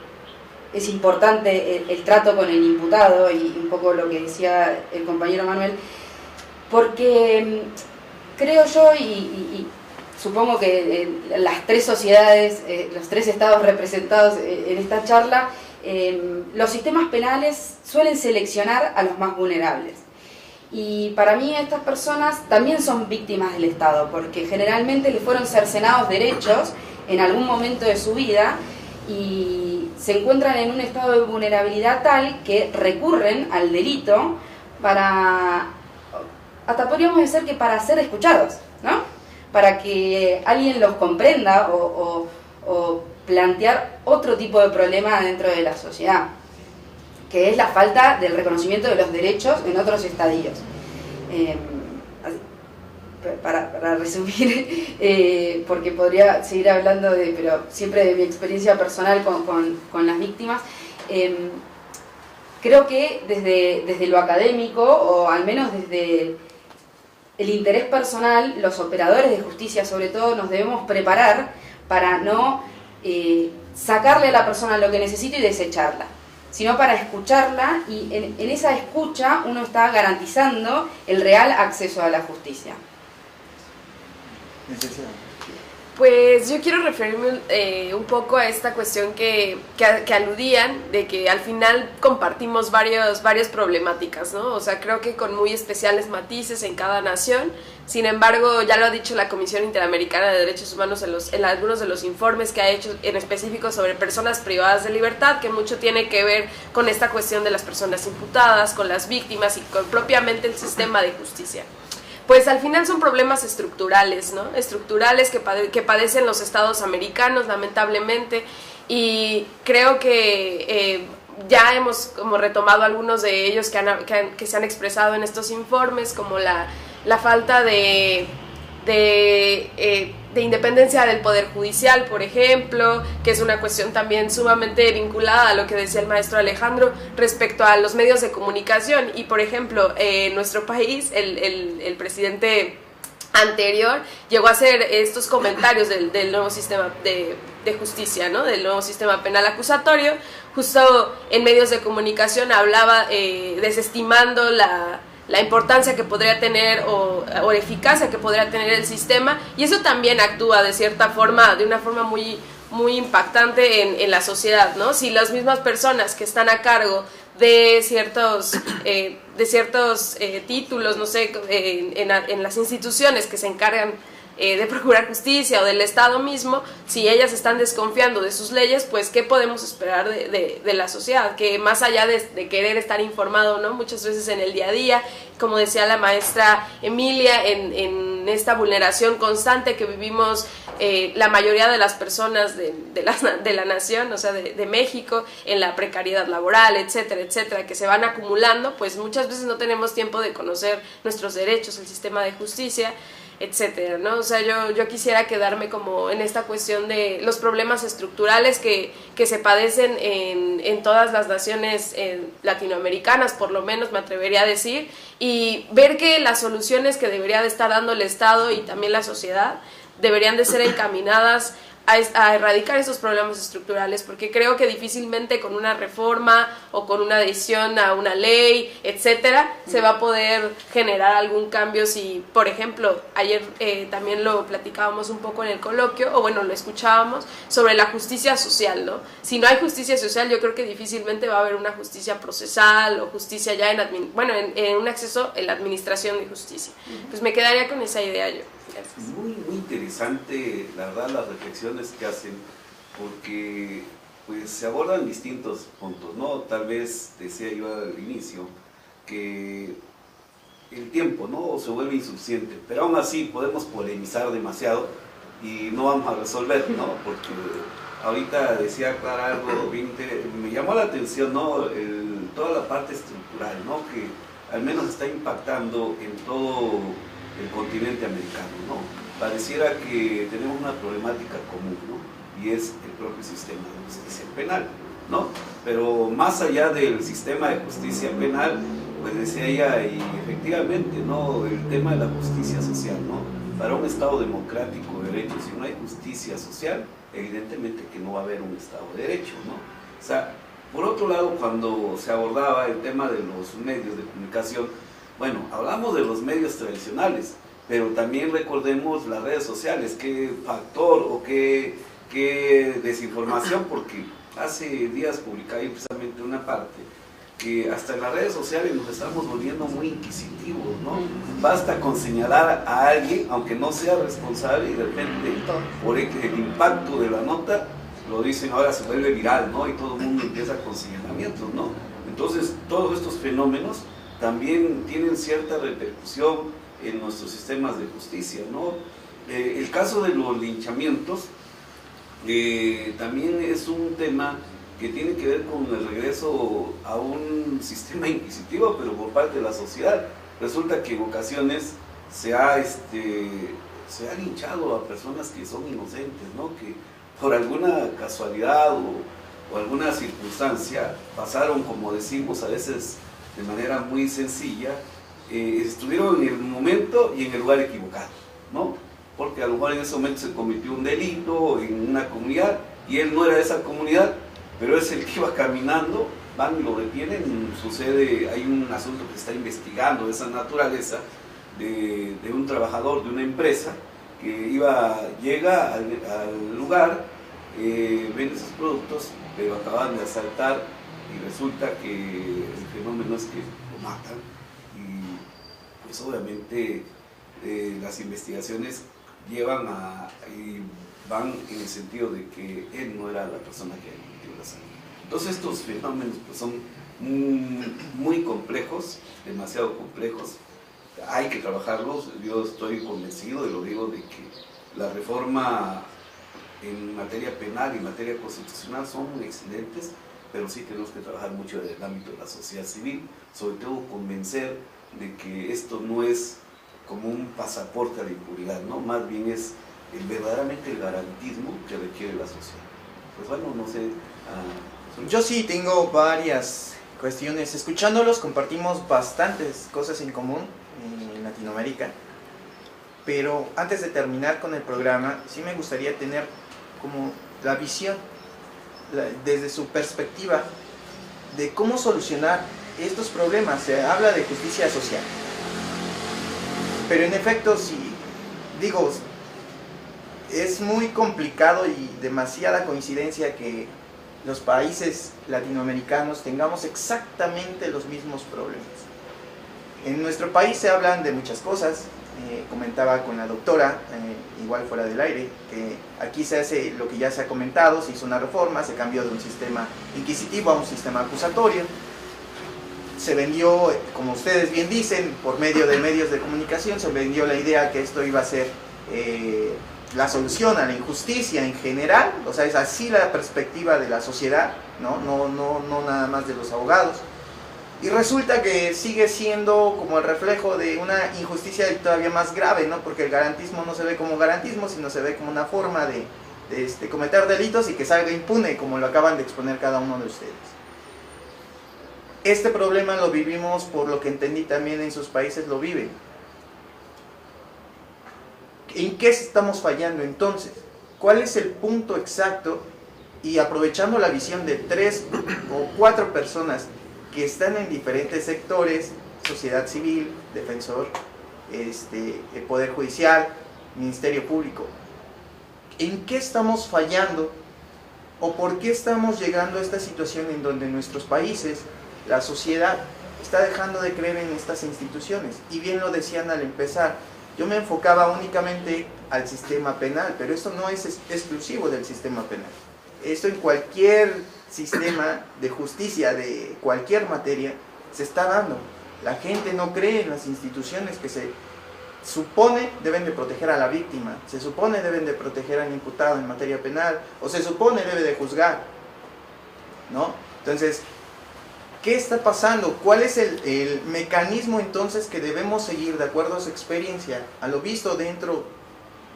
es importante el trato con el imputado, y un poco lo que decía el compañero Manuel, porque creo yo, y supongo que las tres sociedades, los tres estados representados en esta charla, los sistemas penales suelen seleccionar a los más vulnerables. Y para mí estas personas también son víctimas del Estado, porque generalmente les fueron cercenados derechos en algún momento de su vida y se encuentran en un estado de vulnerabilidad tal que recurren al delito para, hasta podríamos decir que para ser escuchados, ¿no? Para que alguien los comprenda o plantear otro tipo de problema dentro de la sociedad, que es la falta del reconocimiento de los derechos en otros estadios. Para resumir, porque podría seguir hablando pero siempre de mi experiencia personal con las víctimas, creo que desde lo académico, o al menos desde el interés personal, los operadores de justicia sobre todo nos debemos preparar para no sacarle a la persona lo que necesita y desecharla, sino para escucharla, y en esa escucha uno está garantizando el real acceso a la justicia. Pues yo quiero referirme un poco a esta cuestión que aludían, de que al final compartimos varias problemáticas, ¿no? O sea, creo que con muy especiales matices en cada nación. Sin embargo, ya lo ha dicho la Comisión Interamericana de Derechos Humanos en algunos de los informes que ha hecho en específico sobre personas privadas de libertad, que mucho tiene que ver con esta cuestión de las personas imputadas, con las víctimas y con propiamente el sistema de justicia. Pues al final son problemas estructurales, ¿no? Estructurales que padecen los estados americanos, lamentablemente, y creo que ya hemos como retomado algunos de ellos que se han expresado en estos informes, como la falta de independencia del Poder Judicial, por ejemplo, que es una cuestión también sumamente vinculada a lo que decía el maestro Alejandro respecto a los medios de comunicación. Y por ejemplo, en nuestro país, el presidente anterior llegó a hacer estos comentarios del nuevo sistema de justicia, ¿no? Del nuevo sistema penal acusatorio. Justo en medios de comunicación hablaba desestimando la importancia que podría tener o eficacia que podría tener el sistema, y eso también actúa de cierta forma, de una forma muy, muy impactante en la sociedad, ¿no? Si las mismas personas que están a cargo de ciertos títulos, no sé, en las instituciones que se encargan de procurar justicia o del Estado mismo, si ellas están desconfiando de sus leyes, pues ¿qué podemos esperar de la sociedad? Que más allá de querer estar informado, ¿no? Muchas veces en el día a día, como decía la maestra Emilia, en esta vulneración constante que vivimos la mayoría de las personas de la nación, o sea, de México, en la precariedad laboral, etcétera, etcétera, que se van acumulando, pues muchas veces no tenemos tiempo de conocer nuestros derechos, el sistema de justicia, etcétera, ¿no? O sea, yo quisiera quedarme como en esta cuestión de los problemas estructurales que se padecen en todas las naciones latinoamericanas, por lo menos me atrevería a decir, y ver que las soluciones que debería de estar dando el Estado y también la sociedad deberían de ser encaminadas a erradicar esos problemas estructurales, porque creo que difícilmente con una reforma o con una adhesión a una ley, etcétera, se va a poder generar algún cambio. Si, por ejemplo, ayer también lo platicábamos un poco en el coloquio, o bueno, lo escuchábamos, sobre la justicia social, ¿no? Si no hay justicia social, yo creo que difícilmente va a haber una justicia procesal o justicia ya en un acceso en la administración de justicia. Pues me quedaría con esa idea yo. Gracias. Muy interesante, la verdad, las reflexiones que hacen, porque pues se abordan distintos puntos, ¿no? Tal vez decía yo al inicio que el tiempo, ¿no?, se vuelve insuficiente, pero aún así podemos polemizar demasiado y no vamos a resolver, ¿no? Porque ahorita decía Clara algo, me llamó la atención, ¿no?, toda la parte estructural, ¿no?, que al menos está impactando en todo el continente americano, ¿no? Pareciera que tenemos una problemática común, ¿no?, y es el propio sistema de justicia penal, ¿no? Pero más allá del sistema de justicia penal, pues decía ella, y efectivamente, ¿no?, el tema de la justicia social, ¿no? Para un Estado democrático de derecho, si no hay justicia social, evidentemente que no va a haber un Estado de derecho, ¿no? O sea, por otro lado, cuando se abordaba el tema de los medios de comunicación, bueno, hablamos de los medios tradicionales, pero también recordemos las redes sociales, qué factor o qué desinformación, porque hace días publicé precisamente una parte que hasta en las redes sociales nos estamos volviendo muy inquisitivos, ¿no? Basta con señalar a alguien, aunque no sea responsable, y de repente por el impacto de la nota lo dicen, ahora se vuelve viral, ¿no? Y todo el mundo empieza con señalamientos, ¿no? Entonces todos estos fenómenos también tienen cierta repercusión en nuestros sistemas de justicia, ¿no? El caso de los linchamientos también es un tema que tiene que ver con el regreso a un sistema inquisitivo, pero por parte de la sociedad. Resulta que en ocasiones se ha linchado a personas que son inocentes, ¿no? Que por alguna casualidad o alguna circunstancia pasaron, como decimos a veces de manera muy sencilla, estuvieron en el momento y en el lugar equivocado, ¿no? Porque a lo mejor en ese momento se cometió un delito en una comunidad y él no era de esa comunidad, pero es el que iba caminando, van y lo detienen, hay un asunto que se está investigando de esa naturaleza, de un trabajador de una empresa que llega al lugar, vende sus productos, pero acaban de asaltar y resulta que el fenómeno es que lo matan y pues obviamente las investigaciones van en el sentido de que él no era la persona que cometió la sangre. Entonces estos fenómenos pues, son muy complejos, demasiado complejos, hay que trabajarlos. Yo estoy convencido, y lo digo, de que la reforma en materia penal y materia constitucional son excelentes, pero sí tenemos que trabajar mucho en el ámbito de la sociedad civil, sobre todo convencer de que esto no es como un pasaporte a la impunidad, ¿no? Más bien es verdaderamente el garantismo que requiere la sociedad. Pues bueno, no sé. Yo sí tengo varias cuestiones. Escuchándolos compartimos bastantes cosas en común en Latinoamérica, pero antes de terminar con el programa, sí me gustaría tener como la visión, desde su perspectiva, de cómo solucionar estos problemas. Se habla de justicia social, pero en efecto, es muy complicado y demasiada coincidencia que los países latinoamericanos tengamos exactamente los mismos problemas. En nuestro país se hablan de muchas cosas. Comentaba con la doctora, igual fuera del aire, que aquí se hace lo que ya se ha comentado, se hizo una reforma, se cambió de un sistema inquisitivo a un sistema acusatorio. Se vendió, como ustedes bien dicen, por medio de medios de comunicación, se vendió la idea que esto iba a ser la solución a la injusticia en general, o sea, es así la perspectiva de la sociedad, no nada más de los abogados. Y resulta que sigue siendo como el reflejo de una injusticia todavía más grave, ¿no? Porque el garantismo no se ve como garantismo, sino se ve como una forma de cometer delitos y que salga impune, como lo acaban de exponer cada uno de ustedes. Este problema lo vivimos, por lo que entendí también en sus países lo viven. ¿En qué estamos fallando entonces? ¿Cuál es el punto exacto? Y aprovechando la visión de 3 o 4 personas que están en diferentes sectores, sociedad civil, defensor, el Poder Judicial, Ministerio Público, ¿en qué estamos fallando? ¿O por qué estamos llegando a esta situación en donde en nuestros países la sociedad está dejando de creer en estas instituciones? Y bien lo decían al empezar, yo me enfocaba únicamente al sistema penal, pero esto no es exclusivo del sistema penal. Esto en cualquier sistema de justicia, de cualquier materia, se está dando. La gente no cree en las instituciones que se supone deben de proteger a la víctima, se supone deben de proteger al imputado en materia penal, o se supone debe de juzgar, ¿no? Entonces, ¿qué está pasando? ¿Cuál es el mecanismo entonces que debemos seguir de acuerdo a su experiencia, a lo visto dentro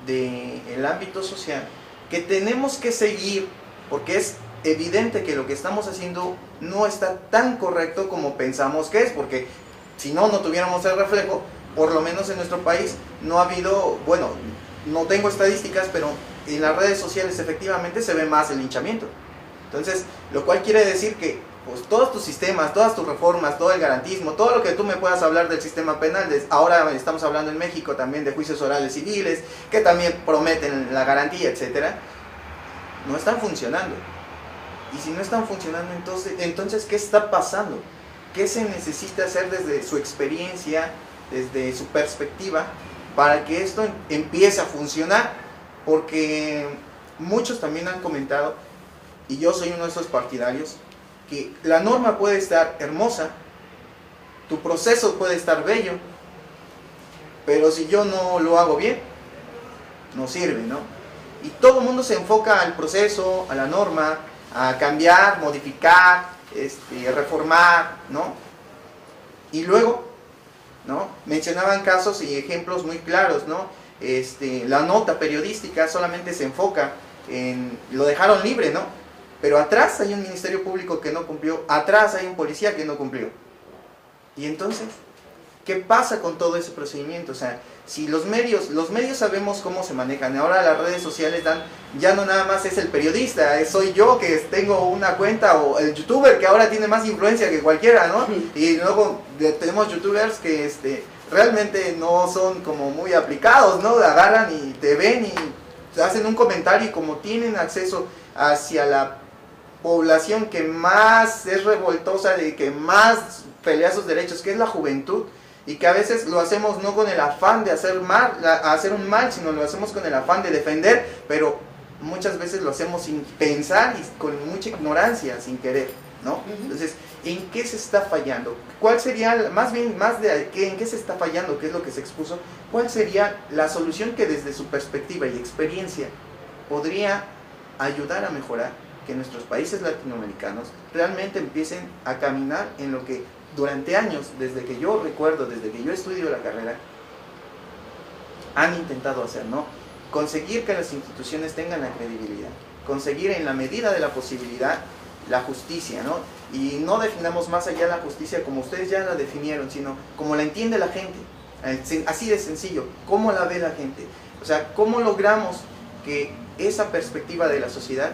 del ámbito social, que tenemos que seguir, porque es evidente que lo que estamos haciendo no está tan correcto como pensamos que es, porque si no tuviéramos el reflejo, por lo menos en nuestro país no ha habido, bueno, no tengo estadísticas, pero en las redes sociales efectivamente se ve más el linchamiento. Entonces, lo cual quiere decir que pues todos tus sistemas, todas tus reformas, todo el garantismo, todo lo que tú me puedas hablar del sistema penal, ahora estamos hablando en México también de juicios orales civiles, que también prometen la garantía, etcétera, no están funcionando. Y si no están funcionando, entonces ¿qué está pasando? ¿Qué se necesita hacer desde su experiencia, desde su perspectiva, para que esto empiece a funcionar? Porque muchos también han comentado, y yo soy uno de esos partidarios, que la norma puede estar hermosa, tu proceso puede estar bello, pero si yo no lo hago bien, no sirve, ¿no? Y todo el mundo se enfoca al proceso, a la norma, a cambiar, modificar, reformar, ¿no? Y luego, ¿no? Mencionaban casos y ejemplos muy claros, ¿no? La nota periodística solamente se enfoca en, lo dejaron libre, ¿no? Pero atrás hay un ministerio público que no cumplió, atrás hay un policía que no cumplió. Y entonces, ¿qué pasa con todo ese procedimiento? O sea, si los medios sabemos cómo se manejan, ahora las redes sociales dan, ya no nada más es el periodista, soy yo que tengo una cuenta, o el youtuber que ahora tiene más influencia que cualquiera, ¿no? Y luego tenemos youtubers que realmente no son como muy aplicados, ¿no? Agarran y te ven y hacen un comentario, y como tienen acceso hacia la población que más es revoltosa, de que más pelea sus derechos, que es la juventud, y que a veces lo hacemos no con el afán de hacer un mal, sino lo hacemos con el afán de defender, pero muchas veces lo hacemos sin pensar y con mucha ignorancia, sin querer, ¿no? Entonces, ¿en qué se está fallando? ¿Cuál sería, en qué se está fallando, qué es lo que se expuso? ¿Cuál sería la solución que desde su perspectiva y experiencia podría ayudar a mejorar que nuestros países latinoamericanos realmente empiecen a caminar en lo que durante años, desde que yo recuerdo, desde que yo estudio la carrera, han intentado hacer, ¿no? Conseguir que las instituciones tengan la credibilidad, conseguir en la medida de la posibilidad la justicia, ¿no? Y no definamos más allá la justicia como ustedes ya la definieron, sino como la entiende la gente, así de sencillo, cómo la ve la gente. O sea, cómo logramos que esa perspectiva de la sociedad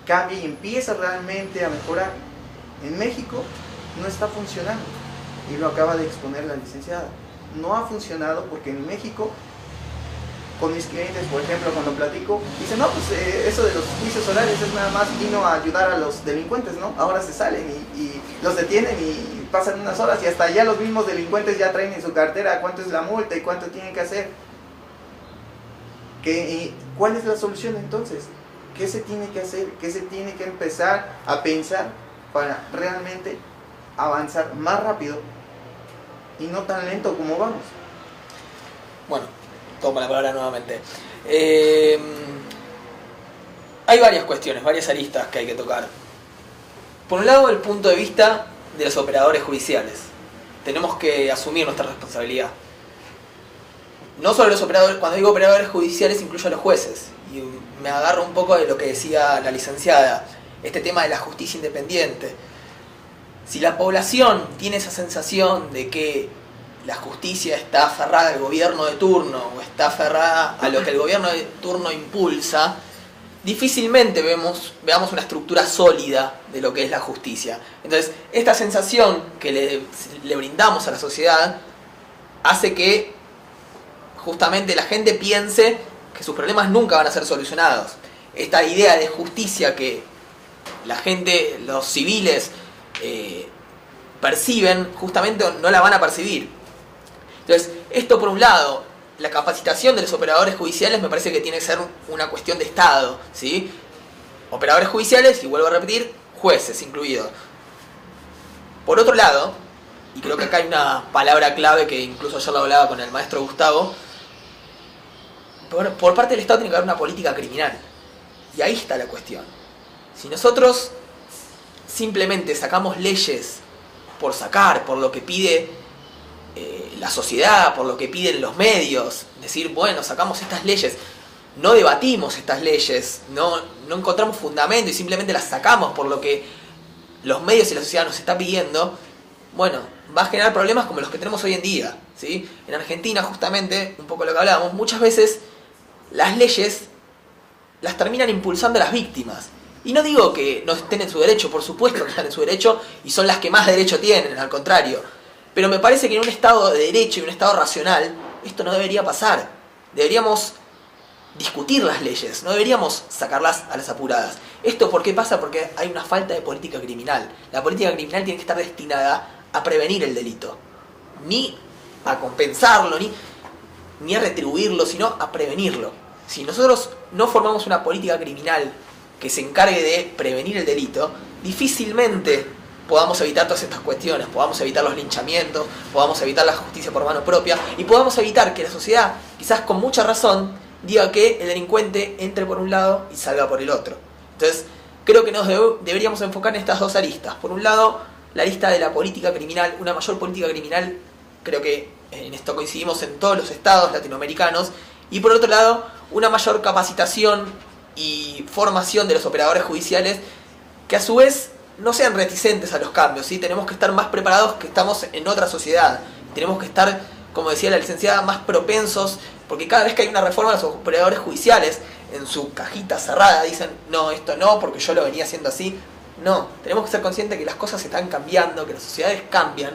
cambie y empiece realmente a mejorar. En México no está funcionando, y lo acaba de exponer la licenciada. No ha funcionado porque en México, con mis clientes, por ejemplo, cuando platico, dicen, no, pues eso de los juicios orales es nada más vino a ayudar a los delincuentes, ¿no? Ahora se salen y los detienen y pasan unas horas y hasta ya los mismos delincuentes ya traen en su cartera cuánto es la multa y cuánto tienen que hacer. ¿Cuál es la solución entonces? ¿Qué se tiene que hacer? ¿Qué se tiene que empezar a pensar para realmente avanzar más rápido y no tan lento como vamos? Bueno, tomo la palabra nuevamente. Hay varias cuestiones, varias aristas que hay que tocar. Por un lado, el punto de vista de los operadores judiciales. Tenemos que asumir nuestra responsabilidad. No solo los operadores, cuando digo operadores judiciales incluyo a los jueces. Y me agarro un poco de lo que decía la licenciada, este tema de la justicia independiente. Si la población tiene esa sensación de que la justicia está aferrada al gobierno de turno o está aferrada a lo que el gobierno de turno impulsa, difícilmente veamos una estructura sólida de lo que es la justicia. Entonces, esta sensación que le brindamos a la sociedad hace que justamente la gente piense que sus problemas nunca van a ser solucionados. Esta idea de justicia que la gente, los civiles, perciben, justamente no la van a percibir. Entonces, esto por un lado, la capacitación de los operadores judiciales me parece que tiene que ser una cuestión de Estado, ¿sí? Operadores judiciales, y vuelvo a repetir, jueces incluidos. Por otro lado, y creo que acá hay una palabra clave que incluso ayer lo hablaba con el maestro Gustavo, por parte del Estado tiene que haber una política criminal. Y ahí está la cuestión. Si nosotros simplemente sacamos leyes por sacar, por lo que pide la sociedad, por lo que piden los medios, decir, bueno, sacamos estas leyes, no debatimos estas leyes, no encontramos fundamento y simplemente las sacamos por lo que los medios y la sociedad nos está pidiendo, bueno, va a generar problemas como los que tenemos hoy en día, ¿sí? En Argentina, justamente, un poco lo que hablábamos, muchas veces las leyes las terminan impulsando las víctimas. Y no digo que no estén en su derecho, por supuesto que están en su derecho y son las que más derecho tienen, al contrario. Pero me parece que en un Estado de derecho y un Estado racional, esto no debería pasar. Deberíamos discutir las leyes, no deberíamos sacarlas a las apuradas. ¿Esto por qué pasa? Porque hay una falta de política criminal. La política criminal tiene que estar destinada a prevenir el delito. Ni a compensarlo, ni a retribuirlo, sino a prevenirlo. Si nosotros no formamos una política criminal que se encargue de prevenir el delito, difícilmente podamos evitar todas estas cuestiones, podamos evitar los linchamientos, podamos evitar la justicia por mano propia y podamos evitar que la sociedad, quizás con mucha razón, diga que el delincuente entre por un lado y salga por el otro. Entonces, creo que nos deberíamos enfocar en estas dos aristas. Por un lado, la arista de la política criminal, una mayor política criminal, creo que en esto coincidimos en todos los estados latinoamericanos, y por otro lado, una mayor capacitación y formación de los operadores judiciales que a su vez no sean reticentes a los cambios, ¿sí? Tenemos que estar más preparados, que estamos en otra sociedad. Tenemos que estar, como decía la licenciada, más propensos, porque cada vez que hay una reforma, los operadores judiciales en su cajita cerrada dicen, no, esto no, porque yo lo venía haciendo así. No, tenemos que ser conscientes que las cosas están cambiando, que las sociedades cambian,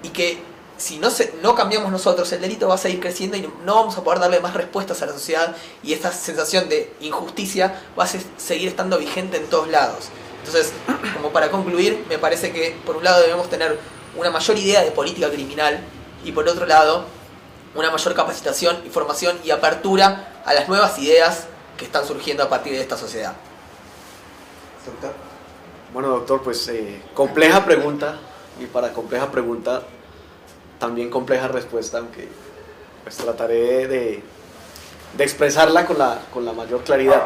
y que si no cambiamos nosotros, el delito va a seguir creciendo y no vamos a poder darle más respuestas a la sociedad, y esta sensación de injusticia va a seguir estando vigente en todos lados. Entonces, como para concluir, me parece que por un lado debemos tener una mayor idea de política criminal y por otro lado una mayor capacitación y formación y apertura a las nuevas ideas que están surgiendo a partir de esta sociedad. Doctor. Bueno, doctor, pues compleja pregunta, y para compleja pregunta también compleja respuesta, aunque pues trataré de expresarla con la mayor claridad.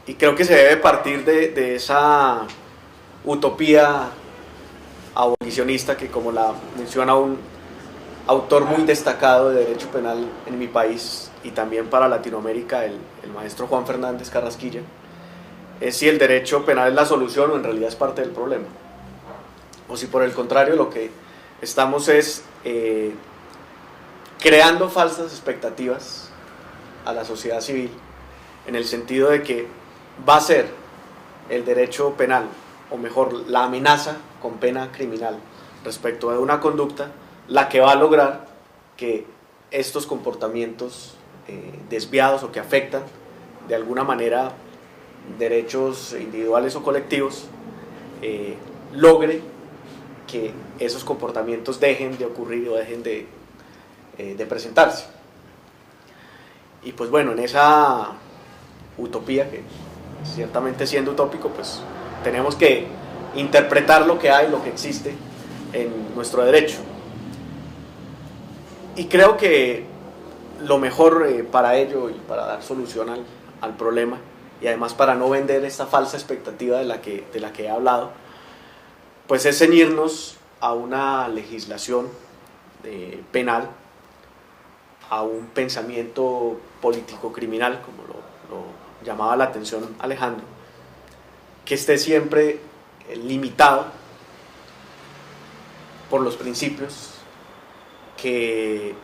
Y creo que se debe partir de esa utopía abolicionista que, como la menciona un autor muy destacado de derecho penal en mi país y también para Latinoamérica, el maestro Juan Fernández Carrasquilla, es si el derecho penal es la solución o en realidad es parte del problema, o si por el contrario lo que estamos es creando falsas expectativas a la sociedad civil, en el sentido de que va a ser el derecho penal, o mejor, la amenaza con pena criminal respecto de una conducta, la que va a lograr que estos comportamientos desviados o que afectan de alguna manera derechos individuales o colectivos, logre que esos comportamientos dejen de ocurrir o dejen de presentarse. Y pues bueno, en esa utopía, que ciertamente siendo utópico, pues tenemos que interpretar lo que hay, lo que existe en nuestro derecho. Y creo que lo mejor para ello y para dar solución al problema, y además para no vender esta falsa expectativa de la que he hablado, pues es ceñirnos a una legislación penal, a un pensamiento político criminal, como lo llamaba la atención Alejandro, que esté siempre limitado por los principios que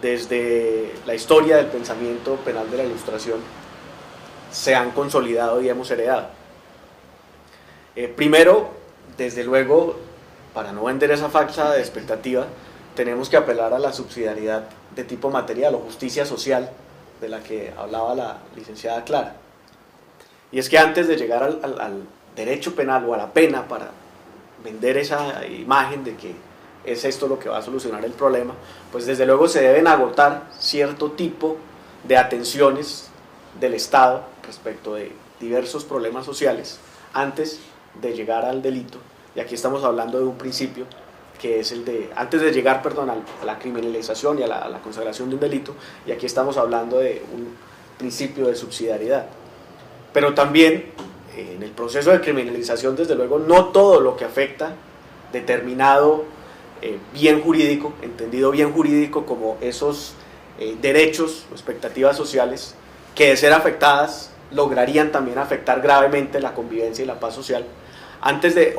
desde la historia del pensamiento penal de la Ilustración se han consolidado y hemos heredado. Primero, desde luego, para no vender esa falsa expectativa, tenemos que apelar a la subsidiariedad de tipo material o justicia social, de la que hablaba la licenciada Clara. Y es que antes de llegar al derecho penal o a la pena, para vender esa imagen de que es esto lo que va a solucionar el problema, pues desde luego se deben agotar cierto tipo de atenciones del Estado respecto de diversos problemas sociales antes de llegar al delito. Y aquí estamos hablando de un principio que es el de, antes de llegar, a la criminalización y a la consagración de un delito, y aquí estamos hablando de un principio de subsidiariedad. Pero también en el proceso de criminalización, desde luego, no todo lo que afecta determinado bien jurídico, entendido bien jurídico como esos derechos o expectativas sociales que, de ser afectadas, lograrían también afectar gravemente la convivencia y la paz social. Antes de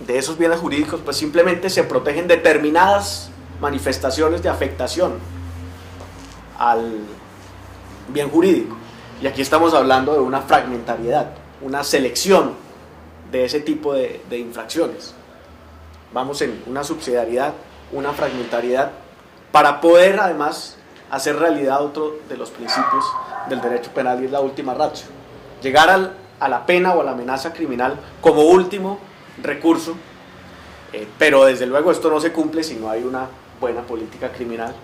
esos bienes jurídicos, pues simplemente se protegen determinadas manifestaciones de afectación al bien jurídico. Y aquí estamos hablando de una fragmentariedad, una selección de ese tipo de infracciones. Vamos en una subsidiariedad, una fragmentariedad, para poder además hacer realidad otro de los principios del derecho penal, y es la última ratio. Llegar a la pena o a la amenaza criminal como último recurso, pero desde luego esto no se cumple si no hay una buena política criminal,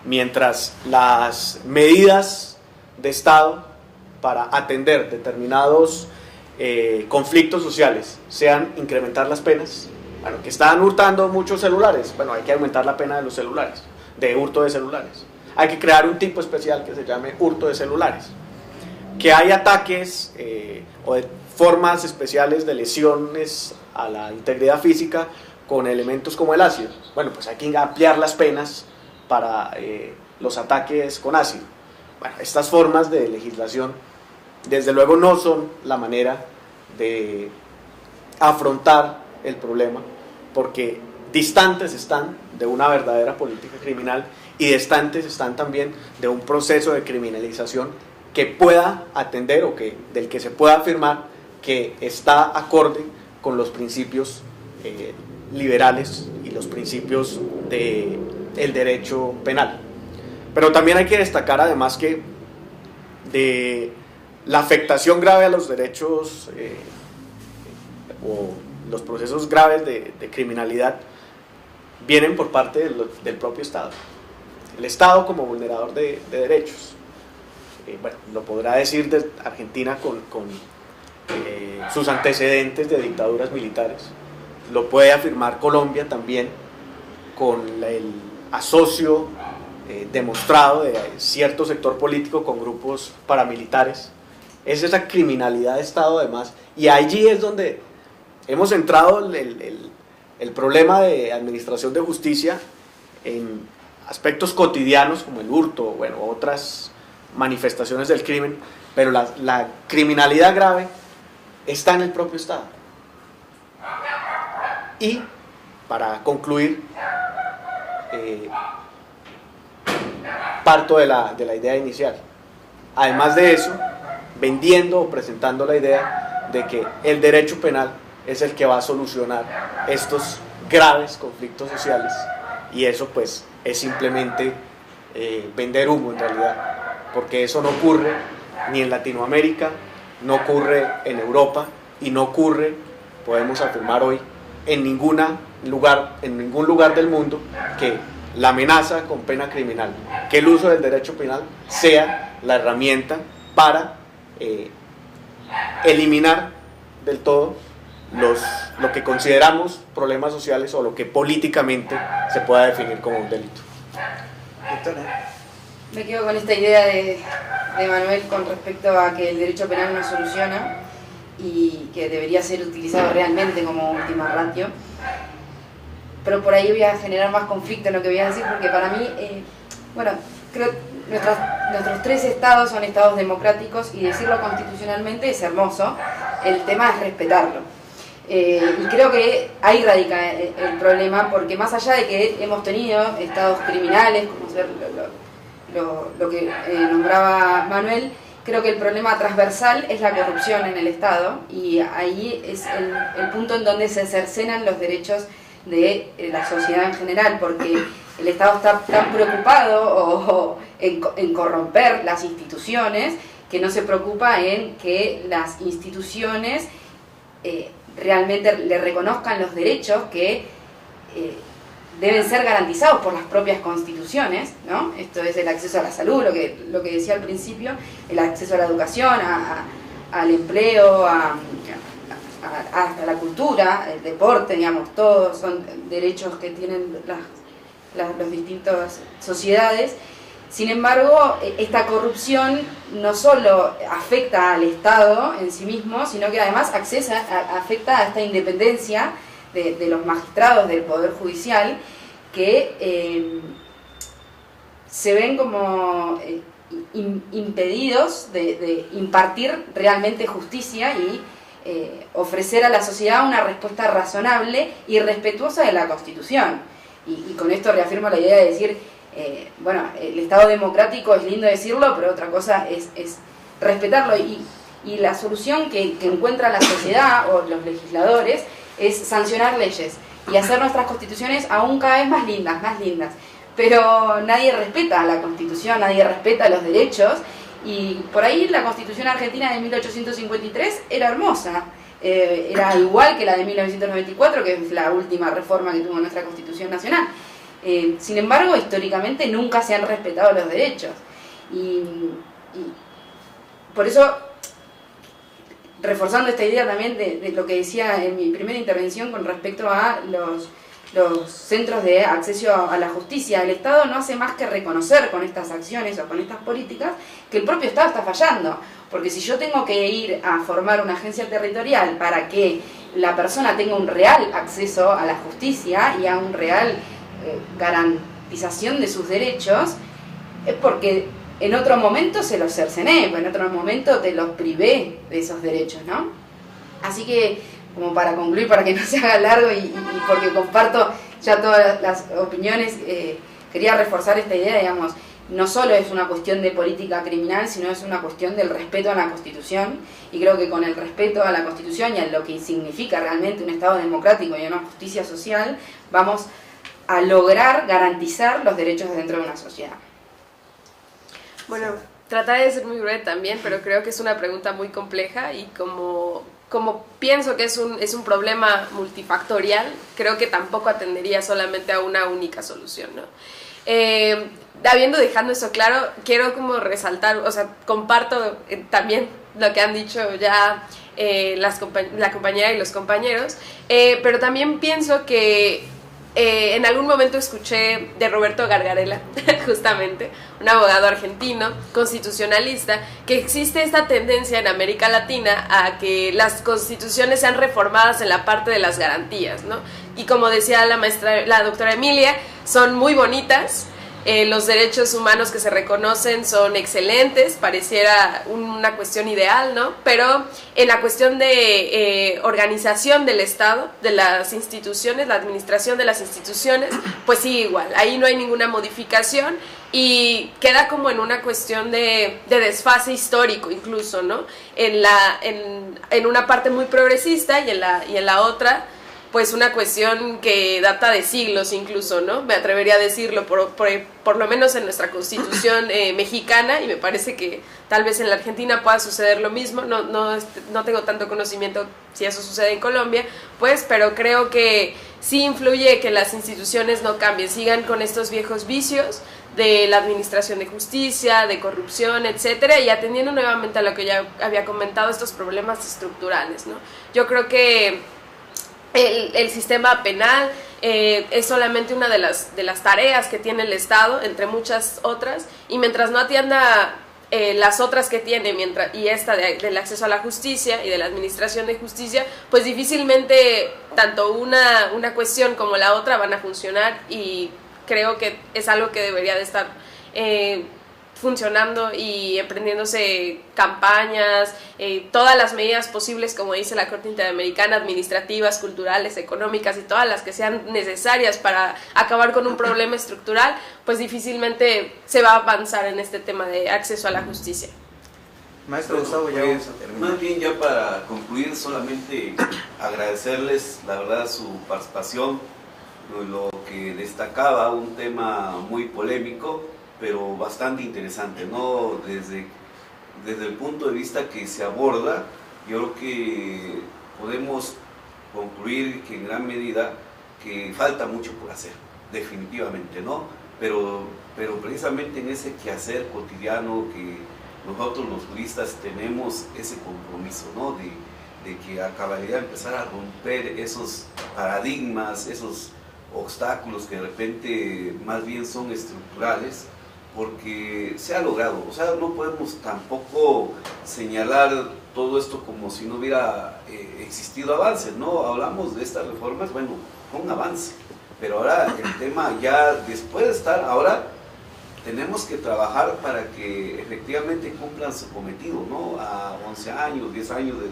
mientras las medidas de Estado para atender determinados conflictos sociales sean incrementar las penas. Bueno, que están hurtando muchos celulares, bueno, hay que aumentar la pena de los celulares, de hurto de celulares. Hay que crear un tipo especial que se llame hurto de celulares. Que hay ataques o de formas especiales de lesiones a la integridad física con elementos como el ácido. Bueno, pues hay que ampliar las penas para los ataques con ácido. Bueno, estas formas de legislación desde luego no son la manera de afrontar el problema, porque distantes están de una verdadera política criminal y distantes están también de un proceso de criminalización que pueda atender o del que se pueda afirmar que está acorde con los principios liberales y los principios del derecho penal. Pero también hay que destacar además que de la afectación grave a los derechos o los procesos graves de criminalidad vienen por parte del propio Estado. El Estado como vulnerador de derechos. Bueno, lo podrá decir de Argentina con sus antecedentes de dictaduras militares. Lo puede afirmar Colombia también con el asocio demostrado de cierto sector político con grupos paramilitares. Es esa criminalidad de Estado además, y allí es donde hemos entrado el problema de administración de justicia en aspectos cotidianos como el hurto, bueno, otras manifestaciones del crimen, pero la criminalidad grave está en el propio Estado. Y para concluir, parto de la idea inicial. Además de eso, vendiendo o presentando la idea de que el derecho penal es el que va a solucionar estos graves conflictos sociales, y eso pues es simplemente vender humo en realidad, porque eso no ocurre ni en Latinoamérica, no ocurre en Europa y no ocurre, podemos afirmar hoy, en ningún lugar del mundo que la amenaza con pena criminal, que el uso del derecho penal sea la herramienta para eliminar del todo lo que consideramos problemas sociales o lo que políticamente se pueda definir como un delito. Me quedo con esta idea de Manuel con respecto a que el derecho penal no soluciona y que debería ser utilizado realmente como última ratio. Pero por ahí voy a generar más conflicto en lo que voy a decir, porque para mí, bueno, creo que nuestros tres estados son estados democráticos y decirlo constitucionalmente es hermoso, el tema es respetarlo. Y creo que ahí radica el problema, porque más allá de que hemos tenido estados criminales, como ser lo que nombraba Manuel, creo que el problema transversal es la corrupción en el Estado, y ahí es el punto en donde se cercenan los derechos de la sociedad en general, porque el Estado está tan preocupado en corromper las instituciones que no se preocupa en que las instituciones realmente le reconozcan los derechos que deben ser garantizados por las propias constituciones, ¿no? Esto es el acceso a la salud, lo que decía al principio, el acceso a la educación, al empleo, hasta la cultura, el deporte, digamos, todos son derechos que tienen las distintas sociedades. Sin embargo, esta corrupción no solo afecta al Estado en sí mismo, sino que además afecta a esta independencia de los magistrados del Poder Judicial, que se ven como impedidos de impartir realmente justicia y ofrecer a la sociedad una respuesta razonable y respetuosa de la Constitución. Y con esto reafirmo la idea de decir, bueno, el Estado democrático es lindo decirlo, pero otra cosa es respetarlo. Y la solución que encuentra la sociedad o los legisladores es sancionar leyes y hacer nuestras constituciones aún cada vez más lindas, más lindas. Pero nadie respeta la Constitución, nadie respeta los derechos, y por ahí la Constitución argentina de 1853 era hermosa, era igual que la de 1994, que es la última reforma que tuvo nuestra Constitución Nacional. Sin embargo, históricamente nunca se han respetado los derechos. Y por eso, reforzando esta idea también de lo que decía en mi primera intervención con respecto a los centros de acceso a la justicia, el Estado no hace más que reconocer con estas acciones o con estas políticas que el propio Estado está fallando. Porque si yo tengo que ir a formar una agencia territorial para que la persona tenga un real acceso a la justicia y a un real garantización de sus derechos, es porque en otro momento se los cercené, en otro momento te los privé de esos derechos, ¿no? Así que, como para concluir, para que no se haga largo y porque comparto ya todas las opiniones, quería reforzar esta idea, digamos, no solo es una cuestión de política criminal, sino es una cuestión del respeto a la Constitución, y creo que con el respeto a la Constitución y a lo que significa realmente un Estado democrático y una justicia social, vamos a lograr garantizar los derechos dentro de una sociedad. Bueno, trataré de ser muy breve también, pero creo que es una pregunta muy compleja y como pienso que es un problema multifactorial, creo que tampoco atendería solamente a una única solución, ¿no? Dejando eso claro, quiero como resaltar, o sea, comparto también lo que han dicho ya la compañera y los compañeros, pero también pienso que en algún momento escuché de Roberto Gargarella, justamente, un abogado argentino, constitucionalista, que existe esta tendencia en América Latina a que las constituciones sean reformadas en la parte de las garantías, ¿no? Y como decía la doctora Emilia, son muy bonitas, los derechos humanos que se reconocen son excelentes, pareciera una cuestión ideal, ¿no? Pero en la cuestión de organización del Estado, de las instituciones, la administración de las instituciones, pues sí, igual, ahí no hay ninguna modificación y queda como en una cuestión de desfase histórico incluso, ¿no? En una parte muy progresista y en la otra, pues una cuestión que data de siglos incluso, ¿no? Me atrevería a decirlo, por lo menos en nuestra Constitución mexicana, y me parece que tal vez en la Argentina pueda suceder lo mismo, no tengo tanto conocimiento si eso sucede en Colombia, pues, pero creo que sí influye que las instituciones no cambien, sigan con estos viejos vicios de la administración de justicia, de corrupción, etcétera, y atendiendo nuevamente a lo que ya había comentado, estos problemas estructurales, ¿no? Yo creo que el sistema penal es solamente una de las tareas que tiene el Estado, entre muchas otras, y mientras no atienda las otras que tiene, y esta del acceso a la justicia y de la administración de justicia, pues difícilmente tanto una cuestión como la otra van a funcionar, y creo que es algo que debería de estar funcionando y emprendiéndose campañas, todas las medidas posibles, como dice la Corte Interamericana, administrativas, culturales, económicas y todas las que sean necesarias para acabar con un problema estructural, pues difícilmente se va a avanzar en este tema de acceso a la justicia. Maestro Gustavo, ya vamos a terminar. Más bien, ya para concluir, solamente agradecerles la verdad su participación, lo que destacaba, un tema muy polémico pero bastante interesante, ¿no? Desde el punto de vista que se aborda, yo creo que podemos concluir que en gran medida que falta mucho por hacer, definitivamente, ¿no? Pero precisamente en ese quehacer cotidiano que nosotros los juristas tenemos ese compromiso, ¿no? De que a cabalidad empezar a romper esos paradigmas, esos obstáculos que de repente más bien son estructurales, porque se ha logrado, o sea, no podemos tampoco señalar todo esto como si no hubiera existido avances, ¿no? Hablamos de estas reformas, bueno, fue un avance, pero ahora el tema ya después de estar, ahora tenemos que trabajar para que efectivamente cumplan su cometido, ¿no? A 11 años, 10 años de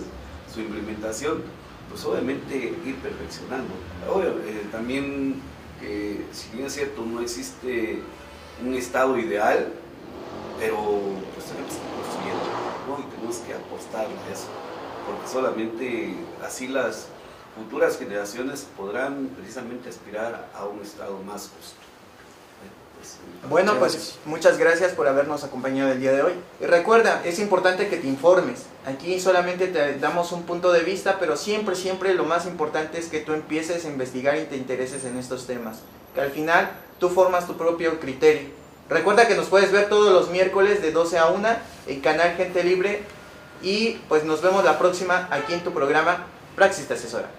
su implementación, pues obviamente ir perfeccionando. También, si bien es cierto, no existe un estado ideal, pero pues tenemos que ir construyendo, ¿no? ¿no? Y tenemos que apostar a eso, porque solamente así las futuras generaciones podrán precisamente aspirar a un Estado más justo. Bueno, pues muchas gracias por habernos acompañado el día de hoy. Y recuerda, es importante que te informes. Aquí solamente te damos un punto de vista, pero siempre, siempre lo más importante es que tú empieces a investigar y te intereses en estos temas. Que al final tú formas tu propio criterio. Recuerda que nos puedes ver todos los miércoles de 12 a 1 en Canal Gente Libre. Y pues nos vemos la próxima aquí en tu programa Praxis Te Asesora.